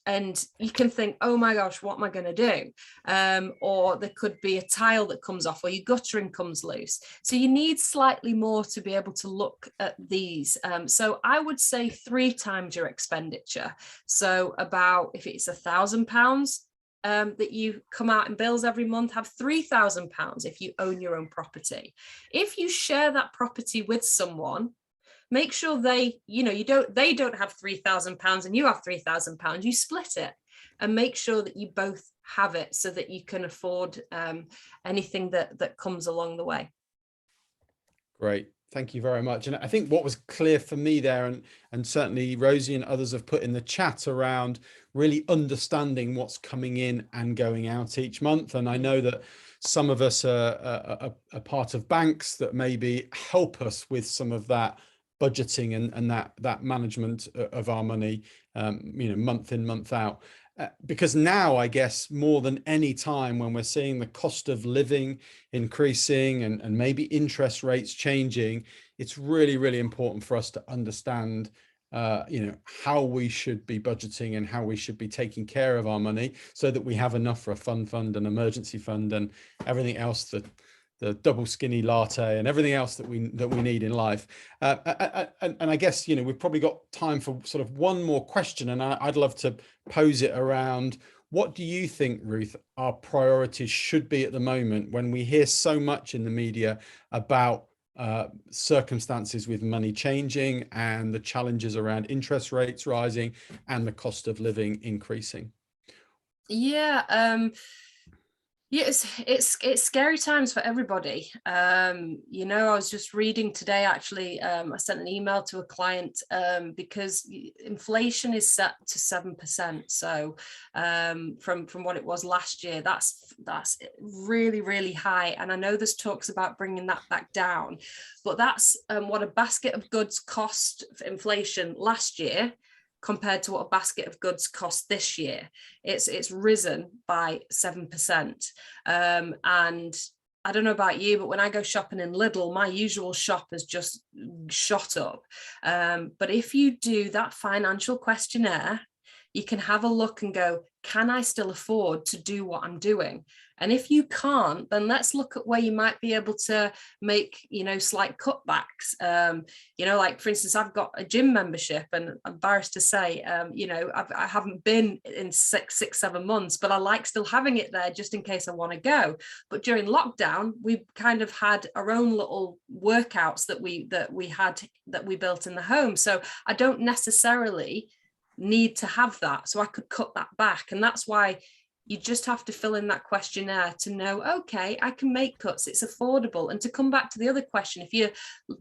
And you can think, oh my gosh, what am I going to do? Or there could be a tile that comes off, or your guttering comes loose. So you need slightly more to be able to look at these. So I would say 3 times your expenditure. So about, if it's £1,000 that you come out in bills every month, have £3,000 if you own your own property. If you share that property with someone, make sure they don't have £3,000 and you have £3,000. You split it and make sure that you both have it so that you can afford anything that comes along the way. Great. Thank you very much. And I think what was clear for me there, and certainly Rosie and others have put in the chat around really understanding what's coming in and going out each month. And I know that some of us are part of banks that maybe help us with some of that budgeting and that management of our money, month in, month out. Because now, I guess, more than any time when we're seeing the cost of living increasing and maybe interest rates changing, it's really, really important for us to understand, how we should be budgeting and how we should be taking care of our money so that we have enough for a fund, an emergency fund, and everything else, the double skinny latte and everything else that we need in life. And I guess, we've probably got time for sort of one more question, and I'd love to pose it around, what do you think, Ruth, our priorities should be at the moment when we hear so much in the media about circumstances with money changing and the challenges around interest rates rising and the cost of living increasing? Yeah, it's scary times for everybody. I was just reading today, actually, I sent an email to a client because inflation is set to 7%. So from what it was last year, that's really, really high. And I know there's talks about bringing that back down, but that's what a basket of goods cost for inflation last year compared to what a basket of goods cost this year. It's risen by 7%. And I don't know about you, but when I go shopping in Lidl, my usual shop has just shot up. But if you do that financial questionnaire, you can have a look and go, can I still afford to do what I'm doing? And if you can't, then let's look at where you might be able to make, slight cutbacks. Like, for instance, I've got a gym membership, and I'm embarrassed to say, I haven't been in 6-7 months, but I like still having it there just in case I want to go. But during lockdown, we kind of had our own little workouts that we built in the home. So I don't necessarily need to have that, so I could cut that back. And that's why you just have to fill in that questionnaire to know, okay, I can make cuts, it's affordable. And to come back to the other question, if you're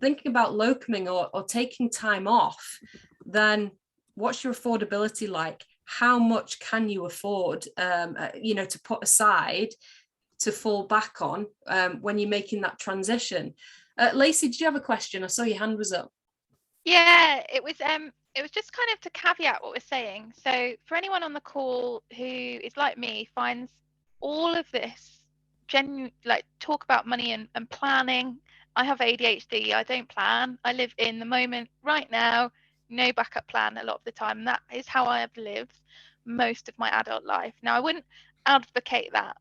thinking about locuming or taking time off, then what's your affordability like? How much can you afford to put aside to fall back on when you're making that transition? Lacey, did you have a question? I saw your hand was up. Yeah, it was just kind of to caveat what we're saying. So for anyone on the call who is like me, finds all of this talk about money and planning. I have ADHD, I don't plan. I live in the moment right now, no backup plan a lot of the time. That is how I have lived most of my adult life. Now, I wouldn't advocate that,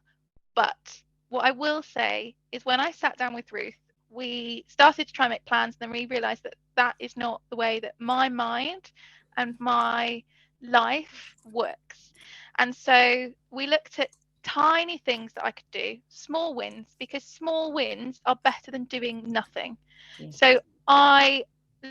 but what I will say is when I sat down with Ruth, we started to try and make plans, and then we realized that is not the way that my mind and my life works. And so we looked at tiny things that I could do, small wins, because small wins are better than doing nothing. Yeah. So I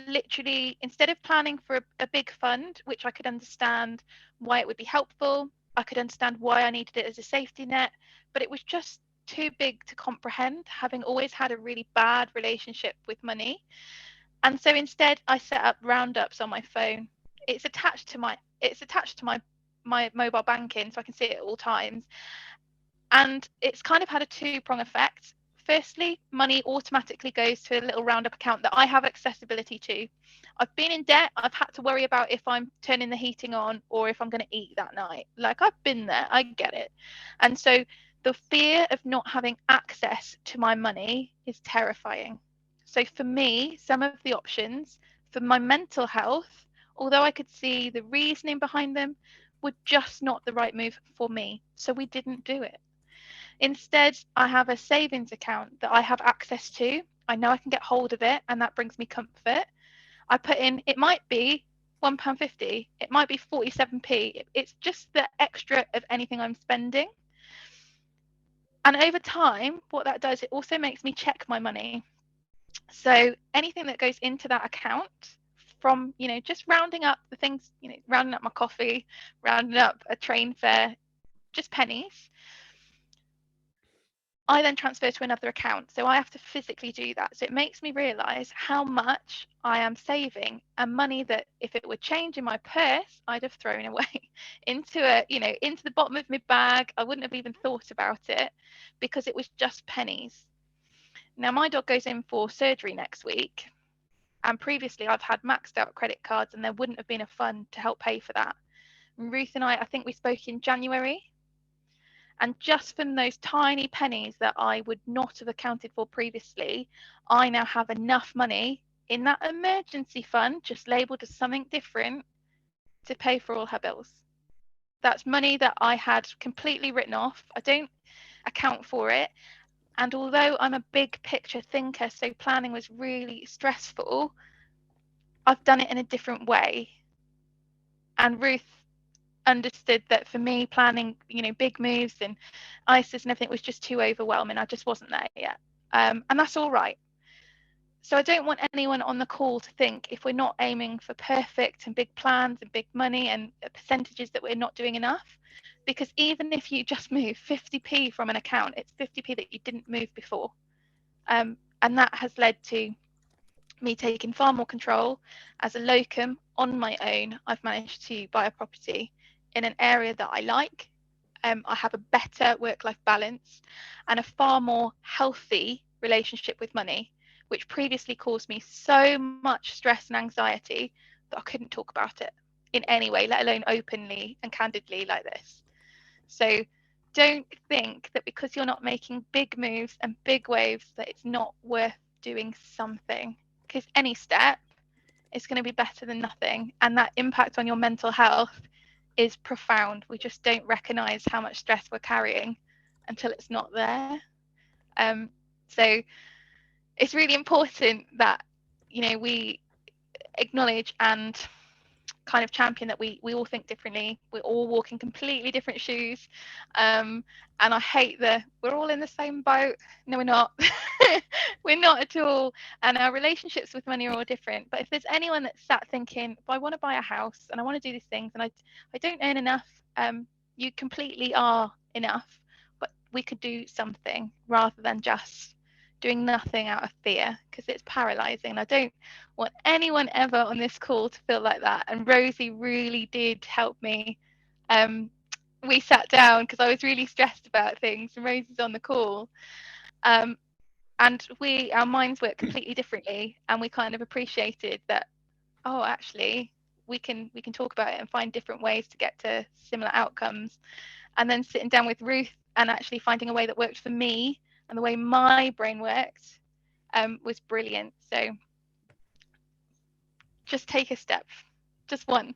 literally, instead of planning for a big fund, which I could understand why it would be helpful, I could understand why I needed it as a safety net, but it was just too big to comprehend, having always had a really bad relationship with money. And so instead I set up roundups on my phone. It's attached to my mobile banking, so I can see it at all times. And it's kind of had a two-prong effect. Firstly, money automatically goes to a little roundup account that I have accessibility to. I've been in debt. I've had to worry about if I'm turning the heating on or if I'm going to eat that night. Like, I've been there. I get it. And so the fear of not having access to my money is terrifying. So for me, some of the options for my mental health, although I could see the reasoning behind them, were just not the right move for me. So we didn't do it. Instead, I have a savings account that I have access to. I know I can get hold of it, and that brings me comfort. I put in, it might be £1.50, it might be 47p. It's just the extra of anything I'm spending. And over time, what that does, it also makes me check my money. So anything that goes into that account, from, just rounding up the things, rounding up my coffee, rounding up a train fare, just pennies, I then transfer to another account. So I have to physically do that. So it makes me realize how much I am saving, and money that if it would change in my purse, I'd have thrown away into the bottom of my bag. I wouldn't have even thought about it because it was just pennies. Now my dog goes in for surgery next week. And previously I've had maxed out credit cards and there wouldn't have been a fund to help pay for that. And Ruth and I think we spoke in January. And just from those tiny pennies that I would not have accounted for previously, I now have enough money in that emergency fund, just labelled as something different, to pay for all her bills. That's money that I had completely written off. I don't account for it. And although I'm a big picture thinker, so planning was really stressful, I've done it in a different way. And Ruth understood that for me, planning, big moves and ISAs and everything was just too overwhelming. I just wasn't there yet. And that's all right. So I don't want anyone on the call to think if we're not aiming for perfect and big plans and big money and percentages that we're not doing enough. Because even if you just move 50p from an account, it's 50p that you didn't move before. And that has led to me taking far more control. As a locum on my own, I've managed to buy a property in an area that I like. I have a better work-life balance and a far more healthy relationship with money, which previously caused me so much stress and anxiety that I couldn't talk about it in any way, let alone openly and candidly like this. So don't think that because you're not making big moves and big waves that it's not worth doing something, because any step is going to be better than nothing. And that impact on your mental health is profound. We just don't recognize how much stress we're carrying until it's not there. So it's really important that, we acknowledge and kind of champion that we all think differently. We're all walking completely different shoes. And I hate we're all in the same boat. No, we're not. We're not at all. And our relationships with money are all different. But if there's anyone that's sat thinking, if I want to buy a house and I want to do these things and I don't earn enough, you completely are enough. But we could do something rather than just doing nothing out of fear, because it's paralyzing. I don't want anyone ever on this call to feel like that. And Rosie really did help me. We sat down because I was really stressed about things, and Rosie's on the call. And our minds work completely differently, and we kind of appreciated that, oh, actually we can talk about it and find different ways to get to similar outcomes. And then sitting down with Ruth and actually finding a way that worked for me and the way my brain worked was brilliant. So just take a step, just one.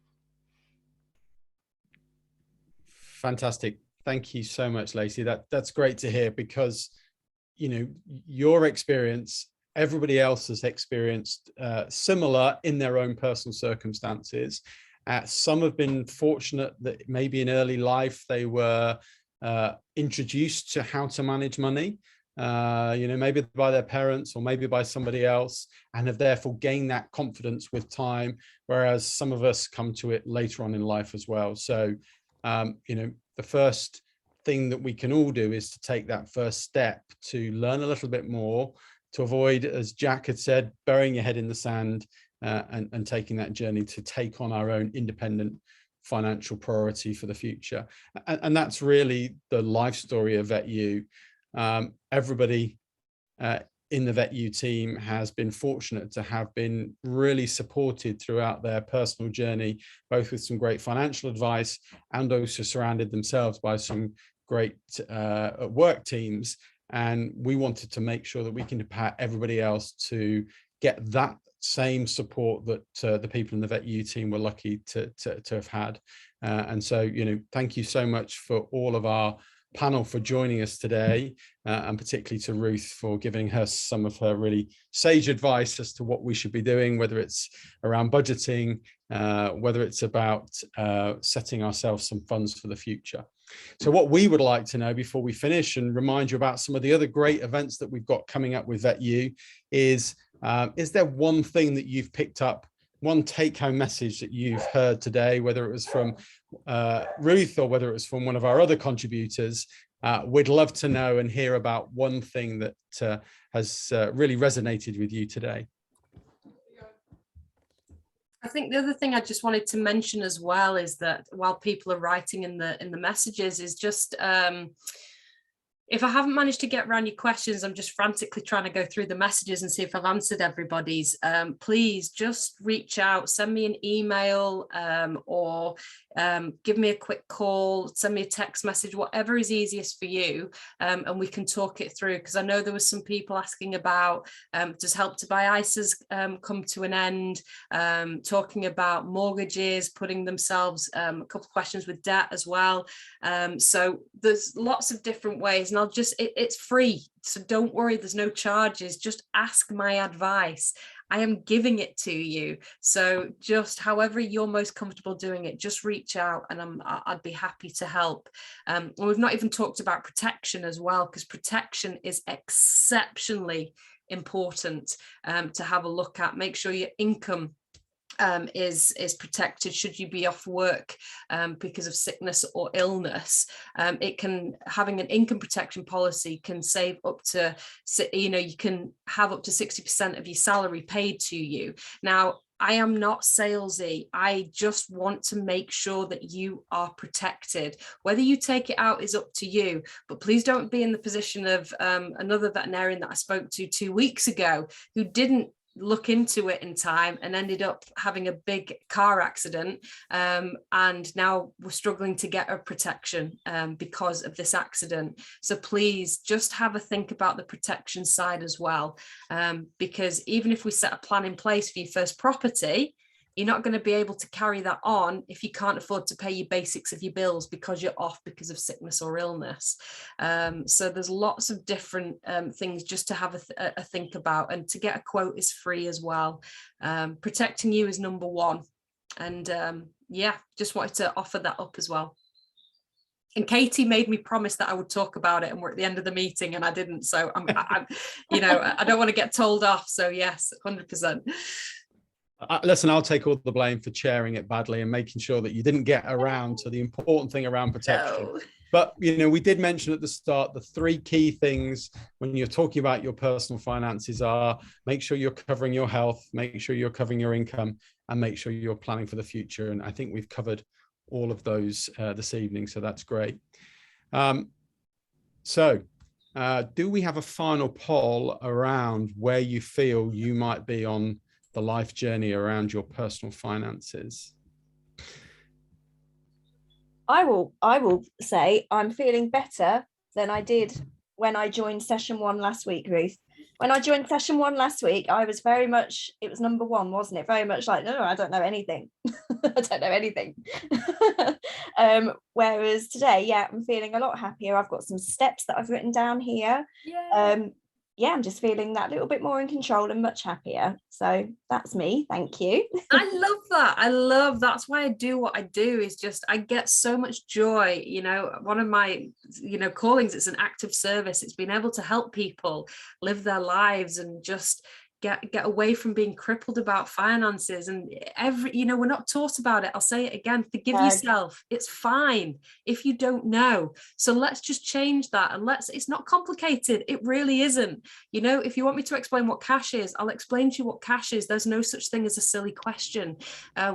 Fantastic. Thank you so much, Lacey. That's great to hear, because, your experience, everybody else has experienced similar in their own personal circumstances. Some have been fortunate that maybe in early life they were introduced to how to manage money, maybe by their parents or maybe by somebody else, and have therefore gained that confidence with time, whereas some of us come to it later on in life as well. So, the first thing that we can all do is to take that first step to learn a little bit more, to avoid, as Jack had said, burying your head in the sand and taking that journey to take on our own independent financial priority for the future. And that's really the life story of VetU. Everybody in the VetU team has been fortunate to have been really supported throughout their personal journey, both with some great financial advice and also surrounded themselves by some great work teams. And we wanted to make sure that we can empower everybody else to get that same support that the people in the VetU team were lucky to have had. And so, thank you so much for all of our panel for joining us today, and particularly to Ruth for giving us some of her really sage advice as to what we should be doing, whether it's around budgeting, whether it's about setting ourselves some funds for the future. So what we would like to know before we finish and remind you about some of the other great events that we've got coming up with VetU is there one thing that you've picked up, one take-home message that you've heard today, whether it was from Ruth or whether it was from one of our other contributors? We'd love to know and hear about one thing that has really resonated with you today. I think the other thing I just wanted to mention as well is that while people are writing in the messages is just if I haven't managed to get around your questions, I'm just frantically trying to go through the messages and see if I've answered everybody's. Please just reach out, send me an email or give me a quick call, send me a text message, whatever is easiest for you, and we can talk it through. Because I know there was some people asking about does Help to Buy ISAs come to an end, talking about mortgages, putting themselves a couple of questions with debt as well. So there's lots of different ways, and it's free, so don't worry, there's no charges. Just ask my advice. I am giving it to you. So just however you're most comfortable doing it, just reach out and I'd be happy to help. And we've not even talked about protection as well, because protection is exceptionally important to have a look at. Make sure your income is protected should you be off work because of sickness or illness. Having an income protection policy can save up to, you can have up to 60% of your salary paid to you. Now, I am not salesy. I just want to make sure that you are protected. Whether you take it out is up to you, but please don't be in the position of another veterinarian that I spoke to 2 weeks ago who didn't look into it in time and ended up having a big car accident, and now we're struggling to get a protection because of this accident. So please just have a think about the protection side as well, because even if we set a plan in place for your first property, you're not going to be able to carry that on if you can't afford to pay your basics of your bills because you're off because of sickness or illness. So there's lots of different things just to have a think about, and to get a quote is free as well. Protecting you is number one. And yeah, just wanted to offer that up as well. And Katie made me promise that I would talk about it, and we're at the end of the meeting and I didn't. So I'm I don't want to get told off. So yes, 100%. Listen, I'll take all the blame for chairing it badly and making sure that you didn't get around to the important thing around protection. No. But, we did mention at the start, the 3 key things when you're talking about your personal finances are: make sure you're covering your health, make sure you're covering your income, and make sure you're planning for the future. And I think we've covered all of those this evening. So that's great. Do we have a final poll around where you feel you might be on the life journey around your personal finances? I will say I'm feeling better than I did when I joined session 1 last week, Ruth. When I joined session 1 last week, I was very much, it was number 1, wasn't it? Very much like, no, I don't know anything. I don't know anything. Whereas today, yeah, I'm feeling a lot happier. I've got some steps that I've written down here. Yeah, I'm just feeling that little bit more in control and much happier. So that's me. Thank you. I love that. That's why I do what I do, is just I get so much joy. One of my callings, it's an act of service. It's been able to help people live their lives and just get away from being crippled about finances. And we're not taught about it. I'll say it again, forgive yourself. It's fine if you don't know. So let's just change that, and it's not complicated. It really isn't. If you want me to explain what cash is, I'll explain to you what cash is. There's no such thing as a silly question.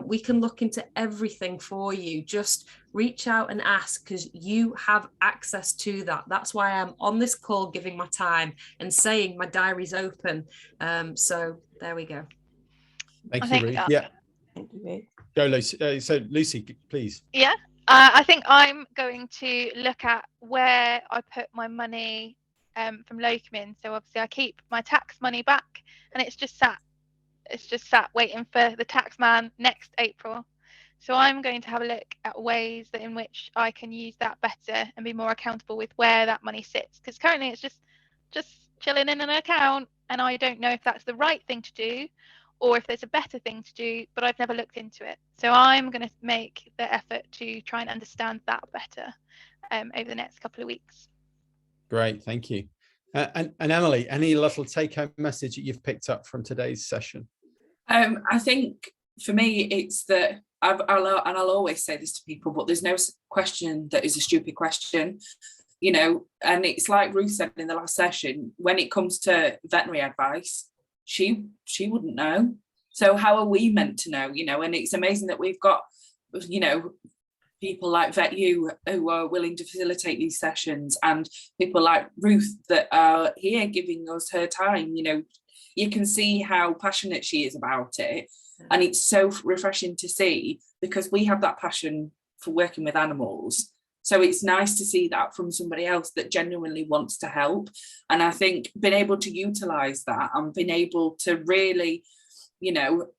We can look into everything for you. Just reach out and ask, because you have access to that. That's why I'm on this call giving my time and saying my diary's open. So there we go. Thank you, Ruth. Yeah. Thank you, Ruth. Go, Lucy. So Lucy, please. Yeah. I think I'm going to look at where I put my money from locum in. So obviously I keep my tax money back, and it's just sat waiting for the tax man next April. So I'm going to have a look at ways in which I can use that better and be more accountable with where that money sits, because currently it's just chilling in an account, and I don't know if that's the right thing to do or if there's a better thing to do, but I've never looked into it. So I'm going to make the effort to try and understand that better over the next couple of weeks. Great, thank you. And Emily, any little take-home message that you've picked up from today's session? I think for me, it's that I'll always say this to people, but there's no question that is a stupid question, and it's like Ruth said in the last session, when it comes to veterinary advice, she wouldn't know. So how are we meant to know, and it's amazing that we've got, people like VetU who are willing to facilitate these sessions, and people like Ruth that are here giving us her time. You can see how passionate she is about it. And it's so refreshing to see, because we have that passion for working with animals. So it's nice to see that from somebody else that genuinely wants to help. And I think being able to utilize that and being able to really,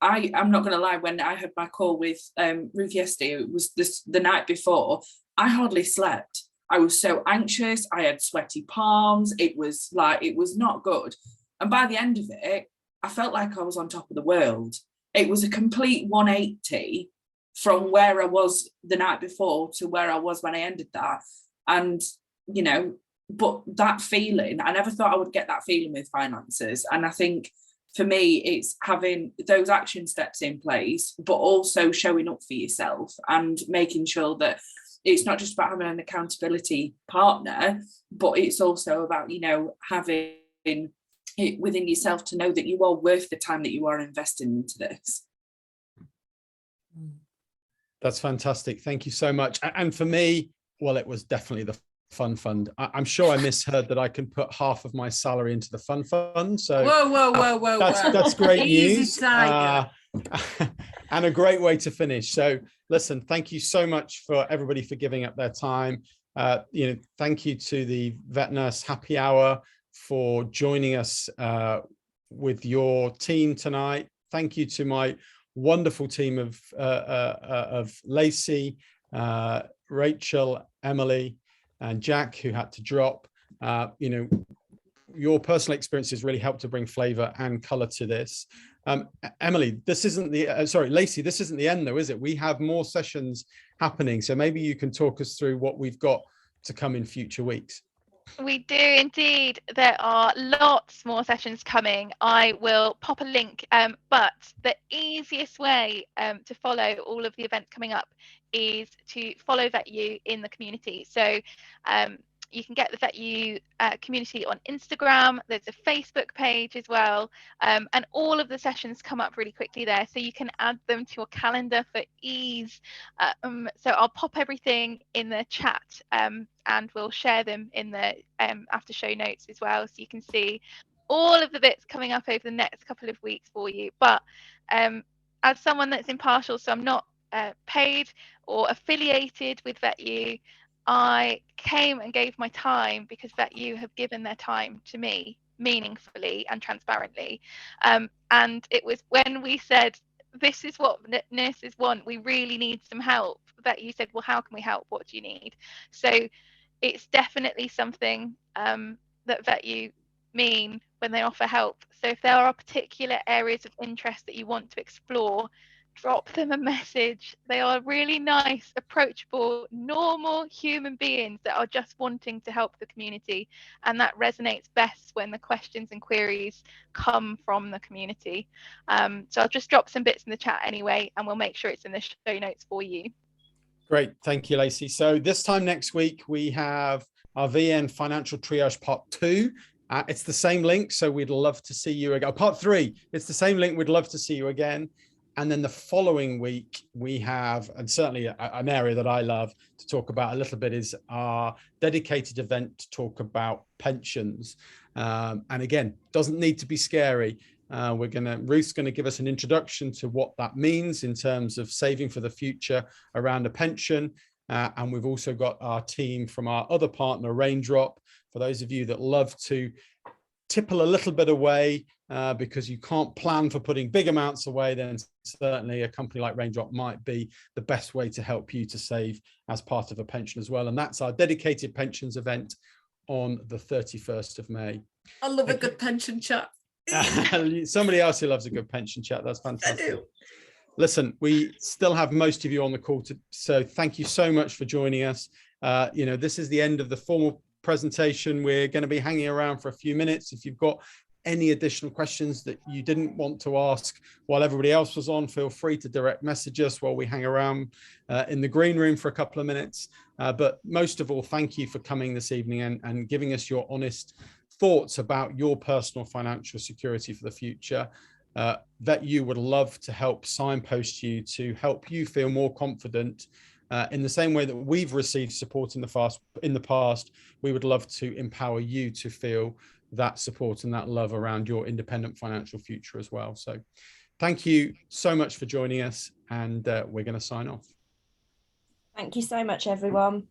I'm not going to lie, when I had my call with Ruth yesterday, it was the night before, I hardly slept. I was so anxious. I had sweaty palms. It was not good. And by the end of it, I felt like I was on top of the world. It was a complete 180 from where I was the night before to where I was when I ended that. And, but that feeling, I never thought I would get that feeling with finances. And I think for me, it's having those action steps in place, but also showing up for yourself and making sure that it's not just about having an accountability partner, but it's also about, having it within yourself to know that you are worth the time that you are investing into this. That's fantastic. Thank you so much. And for me, well, it was definitely the fun fund. I'm sure I misheard that I can put half of my salary into the fun fund. So whoa. That's great news. And a great way to finish. So listen, thank you so much for everybody for giving up their time. Thank you to the Vet Nurse Happy Hour for joining us with your team tonight. Thank you to my wonderful team of Lacey, Rachel, Emily, and Jack, who had to drop. Your personal experiences really helped to bring flavor and color to this. Emily, this isn't Lacey, this isn't the end though, is it? We have more sessions happening. So maybe you can talk us through what we've got to come in future weeks. We do indeed. There are lots more sessions coming. I will pop a link, but the easiest way to follow all of the events coming up is to follow VetU in the community. So you can get the VetU community on Instagram. There's a Facebook page as well, and all of the sessions come up really quickly there, so you can add them to your calendar for ease. So I'll pop everything in the chat, and we'll share them in the after show notes as well, so you can see all of the bits coming up over the next couple of weeks for you. But as someone that's impartial, so I'm not paid or affiliated with VetU, I came and gave my time because VetU have given their time to me meaningfully and transparently. And it was when we said, this is what nurses want, we really need some help, VetU said, well, how can we help? What do you need? So it's definitely something that VetU mean when they offer help. So if there are particular areas of interest that you want to explore, drop them a message. They are really nice, approachable, normal human beings that are just wanting to help the community. And that resonates best when the questions and queries come from the community. So I'll just drop some bits in the chat anyway, and we'll make sure it's in the show notes for you. Great. Thank you, Lacey. So this time next week, we have our VN Financial Triage Part 2. It's the same link, so we'd love to see you again. Part 3, it's the same link. We'd love to see you again. And then the following week, we have, and certainly an area that I love to talk about a little bit, is our dedicated event to talk about pensions. And again, doesn't need to be scary. Ruth's going to give us an introduction to what that means in terms of saving for the future around a pension. And we've also got our team from our other partner, Raindrop. For those of you that love to tipple a little bit away because you can't plan for putting big amounts away, then certainly a company like Raindrop might be the best way to help you to save as part of a pension as well. And that's our dedicated pensions event on the 31st of May. I love a good pension chat. Somebody else who loves a good pension chat. That's fantastic. I do. Listen, we still have most of you on the call, so thank you so much for joining us. This is the end of the formal presentation. We're going to be hanging around for a few minutes. If you've got any additional questions that you didn't want to ask while everybody else was on, feel free to direct message us while we hang around in the green room for a couple of minutes. But most of all, thank you for coming this evening and giving us your honest thoughts about your personal financial security for the future. VetU would love to help signpost you to help you feel more confident. In the same way that we've received support in the past, we would love to empower you to feel that support and that love around your independent financial future as well. So thank you so much for joining us, and we're going to sign off. Thank you so much, everyone.